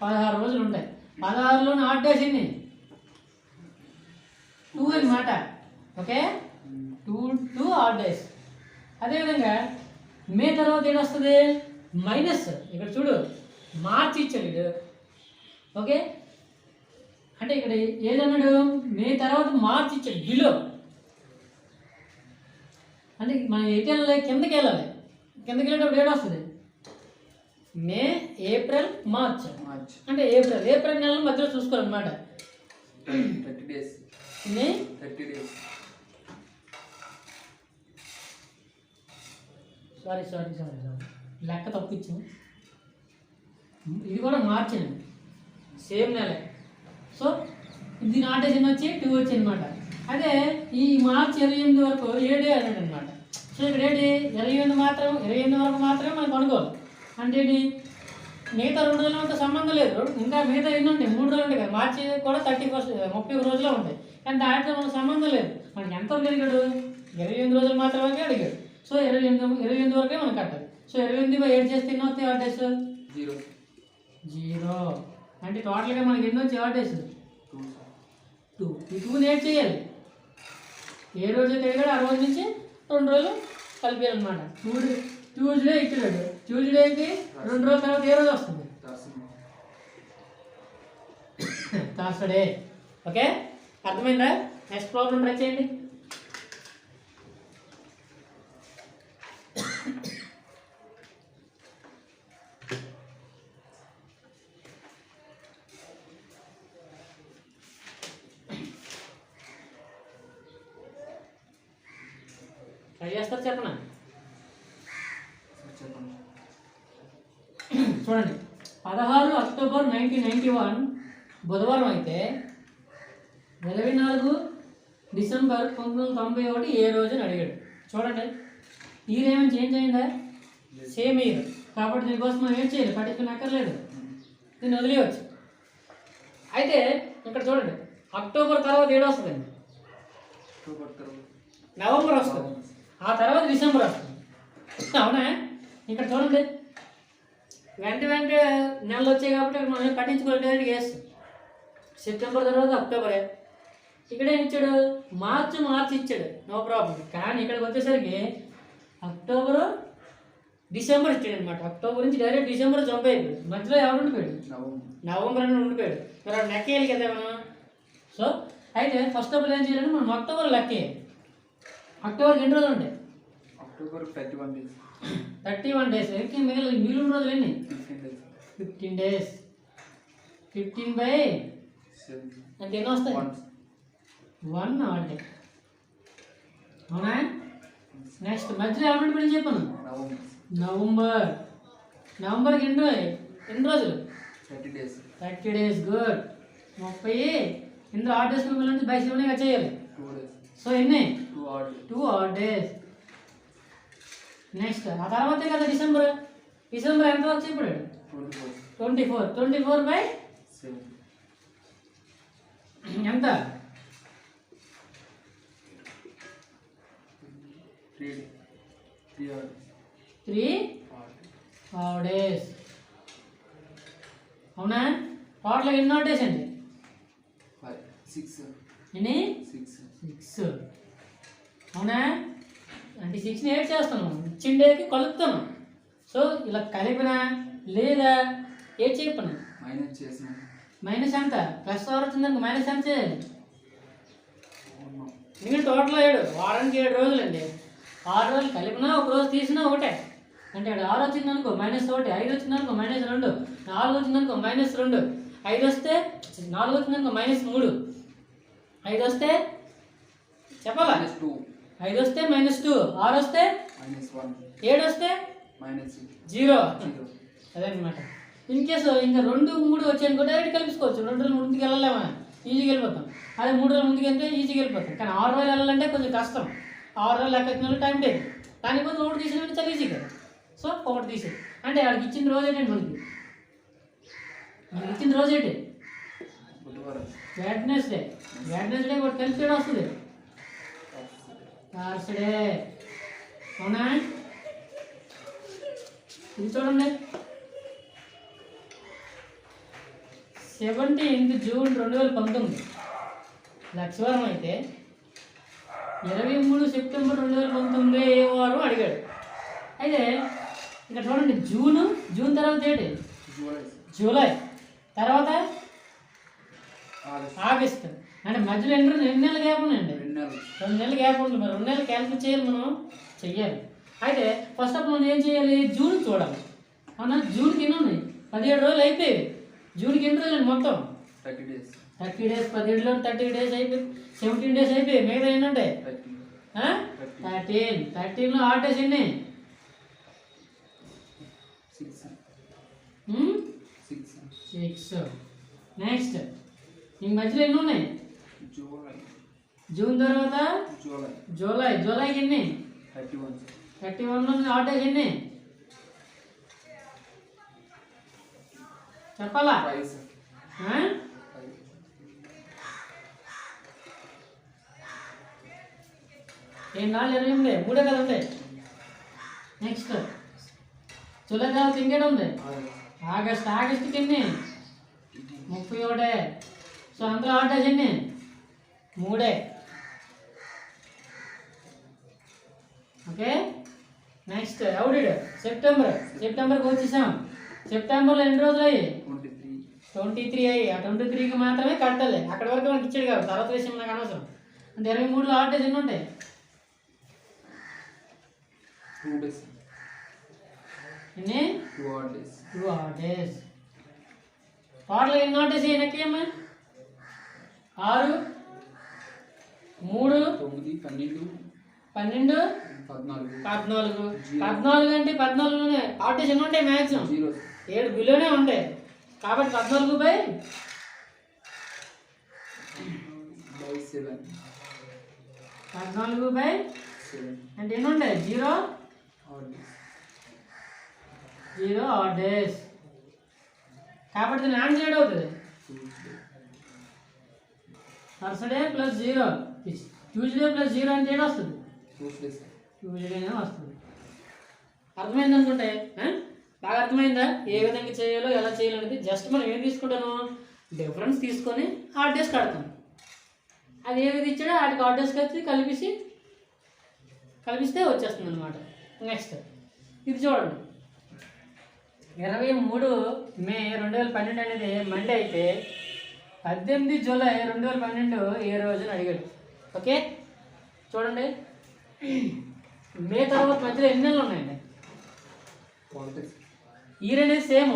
16 రోజులు ఉంటాయి. 16లోని హాట్ డేస్ ఎన్ని? 2 అన్నమాట. Okay, 2 hot days. అదేవిధంగా మే తర్వాత ఏడు వస్తుంది? మైనస్. ఇక్కడ చూడు, మార్చి ఇచ్చాడు ఇది. ఓకే, అంటే ఇక్కడ ఏదన్నాడు? మే తర్వాత మార్చి ఇచ్చాడు బిలో. అంటే మనం ఎటు వెళ్ళాలి? కిందకి వెళ్ళాలి. కిందకి వెళ్ళేటప్పుడు ఏడు వస్తుంది? మే, ఏప్రిల్, మార్చ్. అంటే ఏప్రిల్ నెలలో మధ్యలో చూసుకోవాలన్నమాట. 30 days. మే 30 days. సారీ లెక్క తప్పించాం. ఇది కూడా మార్చినండి, సేమ్ నెలే. సో ఇది నాటేషన్ వచ్చి 2 వచ్చింది అనమాట. అదే ఈ మార్చి 28 వరకు 7 అన్నాడు అనమాట. సో ఇక్కడ ఏంటి? 28 వరకు మాత్రమే మనం కొనుక్కోవాలి. అంటే ఏంటి? మిగతా 2 రోజులతో సంబంధం లేదు. ఇంకా మిగతా ఎన్ని ఉంటాయి? 3 రోజులు ఉంటాయి కదా. మార్చి కూడా 31 రోజులు ఉంటాయి. కానీ దాంట్లో మనకు సంబంధం లేదు. మనకి ఎంత అడిగాడు? 28 రోజులు మాత్రమే అడిగాడు. సో 28 వరకే మనం కట్టాలి. సో 28/7 చేస్తే ఎన్ని అవుతాయి హాట్ డేస్? 0. అంటే టోటల్గా మనకి ఎన్ని వచ్చాయి హాట్ డేస్? 2. ఈ 2ని ఏడ్ చేయాలి. ఏ రోజు అయితే అడిగాడు ఆ రోజు నుంచి 2 రోజులు కలిపేయాలన్నమాట. ట్యూస్డే ఇచ్చాడు. ట్యూస్డేకి 2 రోజుల తర్వాత ఏ రోజు వస్తుంది? థర్స్డే. ఓకే, అర్థమైందా? నెక్స్ట్ ప్రాబ్లం ట్రై చేయండి. ట్రై చేస్తారు, చెప్పనా? చూడండి, 16 అక్టోబర్ 1991 బుధవారం అయితే 24 డిసెంబర్ 1991 ఏ రోజు అని అడిగాడు. చూడండి, ఇయర్ ఏమైనా చేంజ్ అయిందా? Same year. కాబట్టి దీనికోసం మనం ఏం చేయాలి? పట్టించుకుని అక్కర్లేదు, దీన్ని వదిలేయవచ్చు. అయితే ఇక్కడ చూడండి, అక్టోబర్ తర్వాత ఏడు వస్తుందండి? నవంబర్ వస్తుంది. ఆ తర్వాత డిసెంబర్ వస్తుంది. అవునా? ఇక్కడ చూడండి, వెంట నెలలు వచ్చాయి కాబట్టి మనం పట్టించుకోలేదు. ఎస్, సెప్టెంబర్ తర్వాత అక్టోబరే. ఇక్కడ ఏమి ఇచ్చాడు? మార్చి ఇచ్చాడు, నో ప్రాబ్లం. కానీ ఇక్కడికి వచ్చేసరికి అక్టోబరు డిసెంబర్ ఇచ్చాడు అనమాట. అక్టోబర్ నుంచి డైరెక్ట్ డిసెంబర్ జంప్ అయిపోయాడు. మధ్యలో ఎవరు ఉండిపోయాడు? నవంబర్ అని ఉండిపోయాడు. మరి అక్కడ లెక్క వేయాలి కదా మనం. సో అయితే ఫస్ట్ ఆఫ్ ఆల్ ఏం చేయాలంటే మనం అక్టోబర్ లెక్క వేయాలి. అక్టోబర్కి ఎన్ని రోజులు ఉంటాయి? October 31 days. 31 days. మిగిలిన రోజులు ఎన్ని? 15 days. 15/7 అంటే ఎన్ని వస్తాయి? 1 అంటే. అవునా? నెక్స్ట్ మధ్యలో ఎవరి గురించి చెప్పాను? నవంబర్కి ఎన్ని రోజులు? 30 days. 30 days. గుడ్. 30 ఇందులో హాట్ డేస్ నుంచి బై 7గా చేయాలి. 2 days. సో ఎన్ని? 2 హాట్ డేస్. నెక్స్ట్ ఆ తర్వాతే కదా డిసెంబర్. ఎంత వచ్చి ఇప్పుడు? 24. 24/7 ఎంత? 3 హాట్ డేస్. అవునా? టోటల్గా ఎన్ని హాట్ డేస్ అండి? 6. ఎన్ని? 6. అవునా? అంటే 6ని ఏడ్ చేస్తాను, ఇచ్చిన డేకి కలుపుతాను. సో ఇలా కలిపినా లేదా ఏడ్ చెప్పను, మైనస్ ఎంత? ప్లస్ ఎవరు వచ్చిందనుకో మైనస్ ఎంత చేయాలి? ఇంకా టోటల్ 7, వారానికి 7 రోజులు అండి. 6 రోజులు కలిపినా ఒక రోజు తీసినా ఒకటే. అంటే ఇక్కడ 6 వచ్చిందనుకో -1, 5 వచ్చిందనుకో -2, 4 వచ్చిందనుకో -2, 5 వస్తే 4 వచ్చిందనుకో -3, 5 వస్తే చెప్పాలా? 5 వస్తే -2, 6 వస్తే -1 7 వస్తే -6 0. 0 అదనమాట. ఇన్ కేసు ఇంకా 2, 3 వచ్చాయనుకో డైరెక్ట్ కలిపించుకోవచ్చు. 2 రోజులు ముందుకు వెళ్ళలేమా, ఈజీగా వెళ్ళిపోతాం. అదే 3 రోజులు ముందుకు వెళ్తే ఈజీగా వెళ్ళిపోతాం. కానీ 6 రోజులు వెళ్ళాలంటే కొంచెం కష్టం. 6 రోజులు లెక్క ఎక్కిన టైం లేదు. దాని బదులు ఒకటి తీసేయంటే చాలా ఈజీ కదా. సో ఒకటి తీసే అంటే వాడికి ఇచ్చిన రోజు ఏంటంటే మనకి ఇచ్చిన రోజు ఏంటి? బుధవారం వెడ్నెస్డే. వెడ్నెస్డే ఒకటి కలిసి తేడా వస్తుంది. థర్స్డే. అవునా? ఇది చూడండి, 17 జూన్ 2019 లక్షవారం అయితే 23 సెప్టెంబర్ 2019 ఏ వారం అడిగాడు. అయితే ఇక్కడ చూడండి, జూన్ తర్వాత ఏంటి? జూలై. తర్వాత ఆగస్ట్. అంటే మధ్యలో ఎన్ని నెలలు గ్యాప్ ఉన్నాయండి? 2 నెలలు గ్యాప్ ఉంది. మరి 2 నెలలు క్యాన్సిల్ చేయాలి, మనం చెయ్యాలి. అయితే ఫస్ట్ ఆఫ్ మనం ఏం చేయాలి? జూన్ చూడాలి. అవునా? జూన్కి ఎన్ని ఉన్నాయి? 17 రోజులు అయిపోయాయి. జూన్కి ఎన్ని రోజులు మొత్తం? 30 days 30 days. 17లో 30 days అయిపోయి 17 days అయిపోయి. మిగతా ఏంటంటే 13. 13లో ఆడ్ డేస్ ఎన్ని? 6. నెక్స్ట్ ఇంక మధ్యలో ఎన్ని ఉన్నాయి? జూన్ తర్వాత జూలైకి ఎన్ని? 31లో ఆడ్ డేస్ ఎన్ని చెప్పాలా? 28 3 కదా ఉంది. నెక్స్ట్ జూలై తర్వాత ఇంకేట ఉంది? ఆగస్ట్కి ఎన్ని? 31. సో అందులో ఆడ్ డేస్ ఎన్ని? 3. ఓకే. నెక్స్ట్ ఎవడు? సెప్టెంబర్కి వచ్చేసాం. సెప్టెంబర్లో ఎన్ని రోజులు అయ్యి? 23 అయ్యి. ఆ 23కి మాత్రమే కట్టాలి. అక్కడ వరకు మనకి ఇచ్చాడు కాబట్టి తర్వాత విషయం నాకు అనవసరం. అంటే 23లో ఆడ్ డేస్ ఎన్ని ఉంటాయి? 2 days ఎన్ని? 2 odd days 2 odd days. Total ఎన్ని ఆడ్ డేస్ అయినాకేమ్మా? 6 3 9 12 14 అంటే 14లోనే ఆడ్ డేస్ ఎన్ని ఉంటాయి? మ్యాక్సిమం 7 బిలోనే ఉంటాయి. కాబట్టి 14/7 14/7 అంటే ఎన్ని ఉంటాయి? 0 ఆడ్ డేస్. కాబట్టి దీని ఆన్సర్ ఏడు అవుతుంది? Thursday plus 0. ట్యూస్డే ప్లస్ 0 అంటే ఏడు వస్తుంది? ట్యూస్డేనే వస్తుంది. అర్థమైంది అనుకుంటే బాగా అర్థమైందా ఏ విధంగా చేయాలో ఎలా చేయాలనేది? జస్ట్ మనం ఏం తీసుకుంటాను? డిఫరెన్స్ తీసుకొని ఆడ్ డేస్ కడతాం. అది ఏది ఇచ్చాడో వాటికి ఆడ్ డేస్ కలిపిస్తే వచ్చేస్తుంది అనమాట. నెక్స్ట్ ఇది చూడండి, 23 మే 2012 అనేది మండే అయితే 18 జూలై 2012 ఏ రోజున అడిగాడు. ఓకే చూడండి, మే తర్వాత మధ్యలో ఎన్ని నెలలు ఉన్నాయండి? ఇయర్ అనేది సేమ్,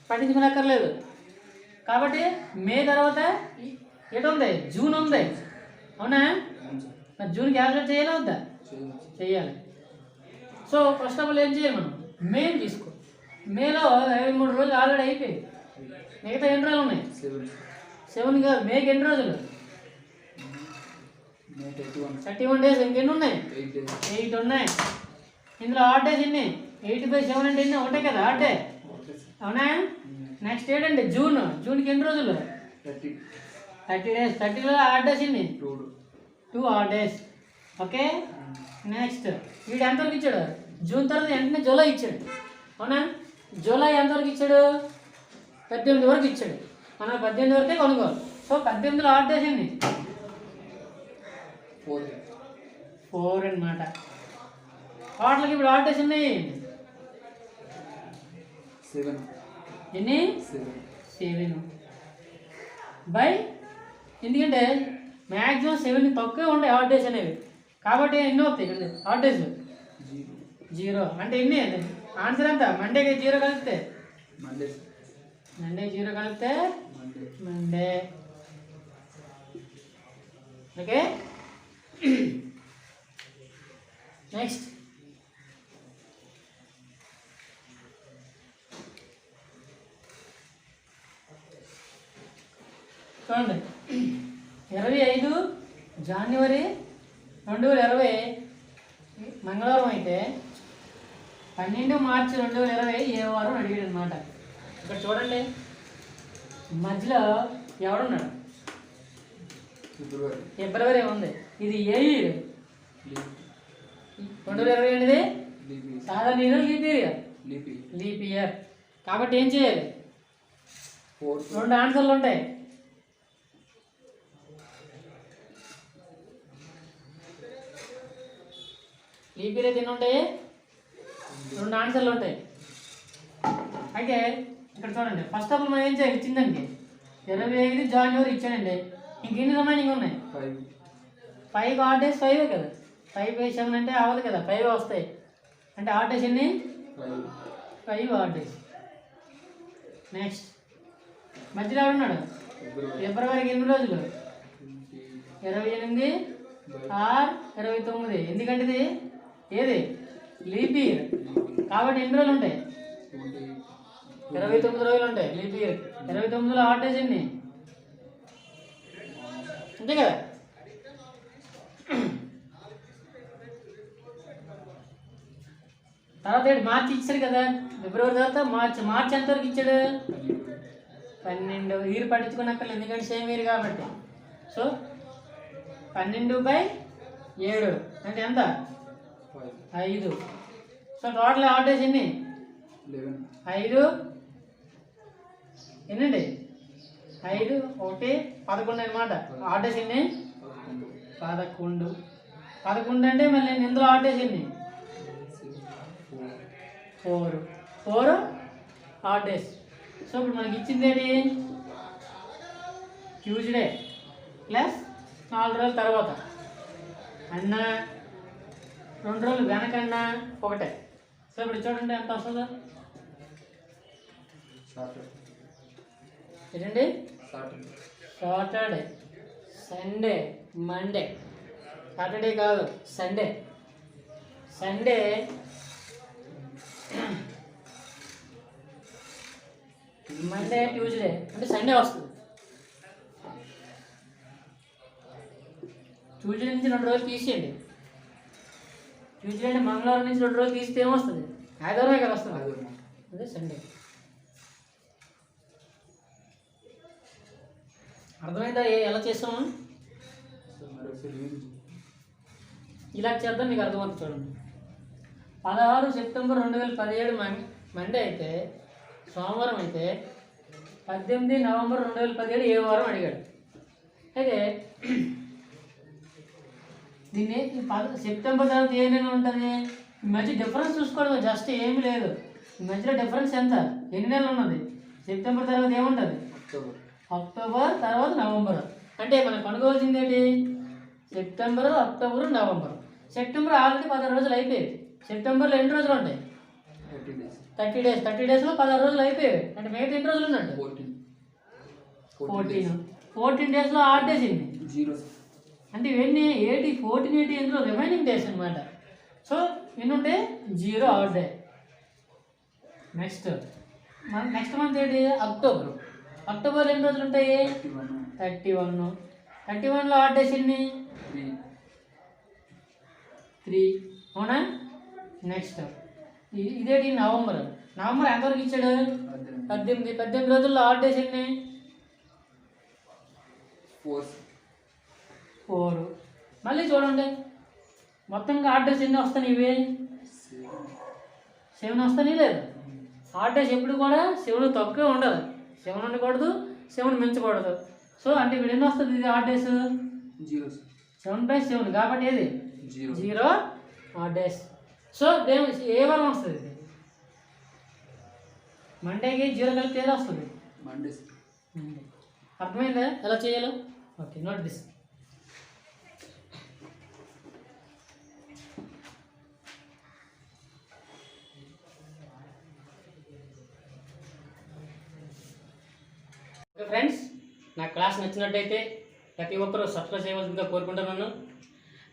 పట్టించుకునక్కర్లేదు. కాబట్టి మే తర్వాత ఎటు ఉంది? జూన్ ఉంది. అవునా? మరి జూన్ క్యాల్కులేట్ చేయాలా వద్దా? చెయ్యాలి. సో ఫస్ట్ ఆఫ్ ఆల్ ఏం చేయాలి? మనం మే తీసుకో. మేలో 23 రోజులు ఆల్రెడీ అయిపోయాయి. మిగతా ఎన్ని రోజులు ఉన్నాయి? 7 కాదు, మేకి ఎన్ని రోజులు? 31 డేస్. ఇంకెన్ని ఉన్నాయి? 8 ఉన్నాయి. ఇందులో ఆడ్ డేస్ ఎన్ని? 8/7 అంటే ఎన్ని? ఒకటే కదా ఆడ్ డే. అవునా? నెక్స్ట్ ఏంటంటే జూన్కి ఎన్ని రోజులు? 30 డేస్. 30లో ఆడ్ డేస్ ఎన్ని? 2 ఆడ్ డేస్. ఓకే. నెక్స్ట్ వీడు ఎంతవరకు ఇచ్చాడు? జూన్ తర్వాత వెంటనే జూలై ఇచ్చాడు. అవునా? జూలై ఎంతవరకు ఇచ్చాడు? 18 వరకు ఇచ్చాడు. మనం 18 వరకే కొనుక్కోవాలి. సో 18లో ఆడ్ డేస్ ఎన్ని? 4 అన్నమాట. టోటల్కి ఇప్పుడు ఆడ్ డేస్ ఉన్నాయి ఎన్ని? 7 బై, ఎందుకంటే మ్యాక్సిమం 7 తక్కువే ఉంటాయి ఆడ్ డేస్ అనేవి. కాబట్టి ఎన్ని అవుతాయి ఇక్కడ ఆడ్ డేస్? 0 అంటే ఎన్ని? ఆన్సర్ ఎంత? మండేకి 0 కలిపితే మండే 0 కలిపితే మండే. ఓకే. నెక్స్ట్ చూడండి 25 జనవరి 2020 మంగళవారం అయితే 12 మార్చి 2020 ఏ వారం అడిగాడు అనమాట. ఇక్కడ చూడండి మధ్యలో ఎవడున్నాడు? ఫిబ్రవరి. ఫిబ్రవరి ఉంది. ఇది ఏ ఇయర్? 2020 అనేది సాధారణ year, leap year? Leap year. కాబట్టి ఏం చేయాలి? 2 ఆన్సర్లు ఉంటాయి. లీప్ ఇయర్ ఎన్ని ఉంటాయి? 2 ఆన్సర్లు ఉంటాయి. అయితే ఇక్కడ చూడండి ఫస్ట్ ఆఫ్ ఆల్ మనం ఏం చేయాలి? ఇచ్చిందండి 25 జనవరి ఇచ్చాడండి. ఇంకెన్ని రిమైనింగ్ ఉన్నాయి? 5 ఆడ్ డేస్ 5 కదా. 5 బై 7 అంటే అవ్వదు కదా, 5 వస్తాయి. అంటే ఆడ్ డేస్ ఎన్ని? 5 ఆడ్ డేస్. నెక్స్ట్ మధ్యలో ఎవడున్నాడు? ఫిబ్రవరికి ఎన్ని రోజులు? 28 ఆర్ 29. ఎందుకంటే ఇది ఏది? Leap year. కాబట్టి ఎన్ని రోజులు ఉంటాయి? 29 రోజులు ఉంటాయి లీప్ ఇయర్. 29లో ఆడ్ డేస్ ఎన్ని? అంతే కదా. తర్వాత మార్చి ఇచ్చాడు కదా, ఫిబ్రవరి తర్వాత మార్చి ఎంతవరకు ఇచ్చాడు? 12. ఇయర్ పట్టించుకున్నక్కర్లేదు ఎందుకంటే సేమ్ ఇయర్ కాబట్టి. సో 12/7 అంటే ఎంత? 5. సో టోటల్ ఆడ్ డేస్ ఎన్ని? 5 ఎన్నండి? 5 1 11 అనమాట. ఆడ్ డేస్ ఎన్ని? 11. 11 అంటే మళ్ళీ ఇందులో ఆడ్ డేస్ ఎన్ని? 4 ఆడ్ డేస్. సో ఇప్పుడు మనకి ఇచ్చింది ఏంటి? ట్యూస్డే ప్లస్ 4 రోజుల తర్వాత అన్న 2 రోజులు వెనకన్నా ఒకటే. సో ఇప్పుడు చూడండి ఎంత వస్తుందో. ఏంటండి? Saturday, Sunday, Monday. సాటర్డే కాదు, సండే. సండే మండే, ట్యూస్డే అంటే సండే వస్తుంది. ట్యూస్డే నుంచి 2 రోజులు తీసేయండి. ట్యూస్డే అంటే మంగళవారం నుంచి 2 రోజులు తీస్తే ఏమొస్తుంది? ఆదివారమే కదా వస్తుంది. అదే సండే. అర్థమైందా ఎలా చేస్తాము? ఇలా చేద్దాం, మీకు అర్థమవుతుంది. చూడండి 16 సెప్టెంబర్ 2017 మండే అయితే, సోమవారం అయితే 18 నవంబర్ 2017 ఏ వారం అడిగాడు. అయితే దీన్ని సెప్టెంబర్ తర్వాత ఏమైనా ఉంటుంది? ఈ మధ్య డిఫరెన్స్ చూసుకోవడం జస్ట్ ఏమీ లేదు. ఈ మధ్యలో డిఫరెన్స్ ఎంత? ఎన్ని నెలలు ఉన్నది? సెప్టెంబర్ తర్వాత ఏముంటుంది? అక్టోబర్ తర్వాత నవంబర్. అంటే మనం కనుగోవాల్సింది ఏంటి? September, October, November. September already 16 రోజులు అయిపోయాయి. సెప్టెంబర్లో ఎన్ని రోజులు ఉంటాయి? 30 డేస్. 30 డేస్లో 16 రోజులు అయిపోయాయి. అంటే మిగతా ఎన్ని రోజులు ఉన్నట్టు? 14 డేస్లో ఆడ్ డేస్ ఎన్ని? అంటే ఇవన్నీ 14 ఇందులో రిమైనింగ్ డేస్ అనమాట. సో ఎన్ని ఉంటాయి? 0 ఆడ్ డే. నెక్స్ట్ మంత్ ఏంటి? అక్టోబర్. అక్టోబర్లో ఎన్ని రోజులు ఉంటాయి? 31. 31లో ఆడ్ డేస్ ఎన్ని? 3. అవునా? నెక్స్ట్ ఇదేంటి? నవంబర్. నవంబర్ ఎంతవరకు ఇచ్చాడు? 18. 18 రోజుల్లో ఆడ్ డేస్ ఎన్ని? 4. మళ్ళీ చూడండి మొత్తంగా ఆడ్ డేస్ ఎన్ని వస్తాయి? ఇవి 7 వస్తాయి. లేదు, ఆడ్ డేస్ ఎప్పుడు కూడా 7 తక్కువే ఉండదు. 7 ఉండకూడదు, 7 మించకూడదు. సో అంటే ఇప్పుడు ఎన్ని వస్తుంది? ఇది ఆడ్ డేస్ 7/7 కాబట్టి ఏది? 0 ఆడ్ డేస్. సో ఏ వారం వస్తుంది? ఇది మండేకి 0 కలిపితే ఏది వస్తుంది? మండే. అర్థమైందా ఎలా చేయాలో? Okay, note this. Okay friends, నా క్లాస్ నచ్చినట్టయితే ప్రతి ఒక్కరూ సబ్స్క్రైబ్ చేయవలసిందిగా కోరుకుంటున్నాను.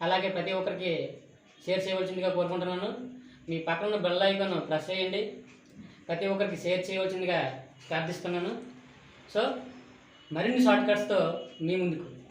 అలాగే ప్రతి ఒక్కరికి షేర్ చేయవలసిందిగా కోరుకుంటున్నాను. మీ పక్కన ఉన్న బెల్ ఐకాన్ ప్రెస్ చేయండి. ప్రతి ఒక్కరికి షేర్ చేయవలసిందిగా ప్రార్థిస్తున్నాను. సో మరిన్ని షార్ట్ కట్స్తో మీ ముందుకు.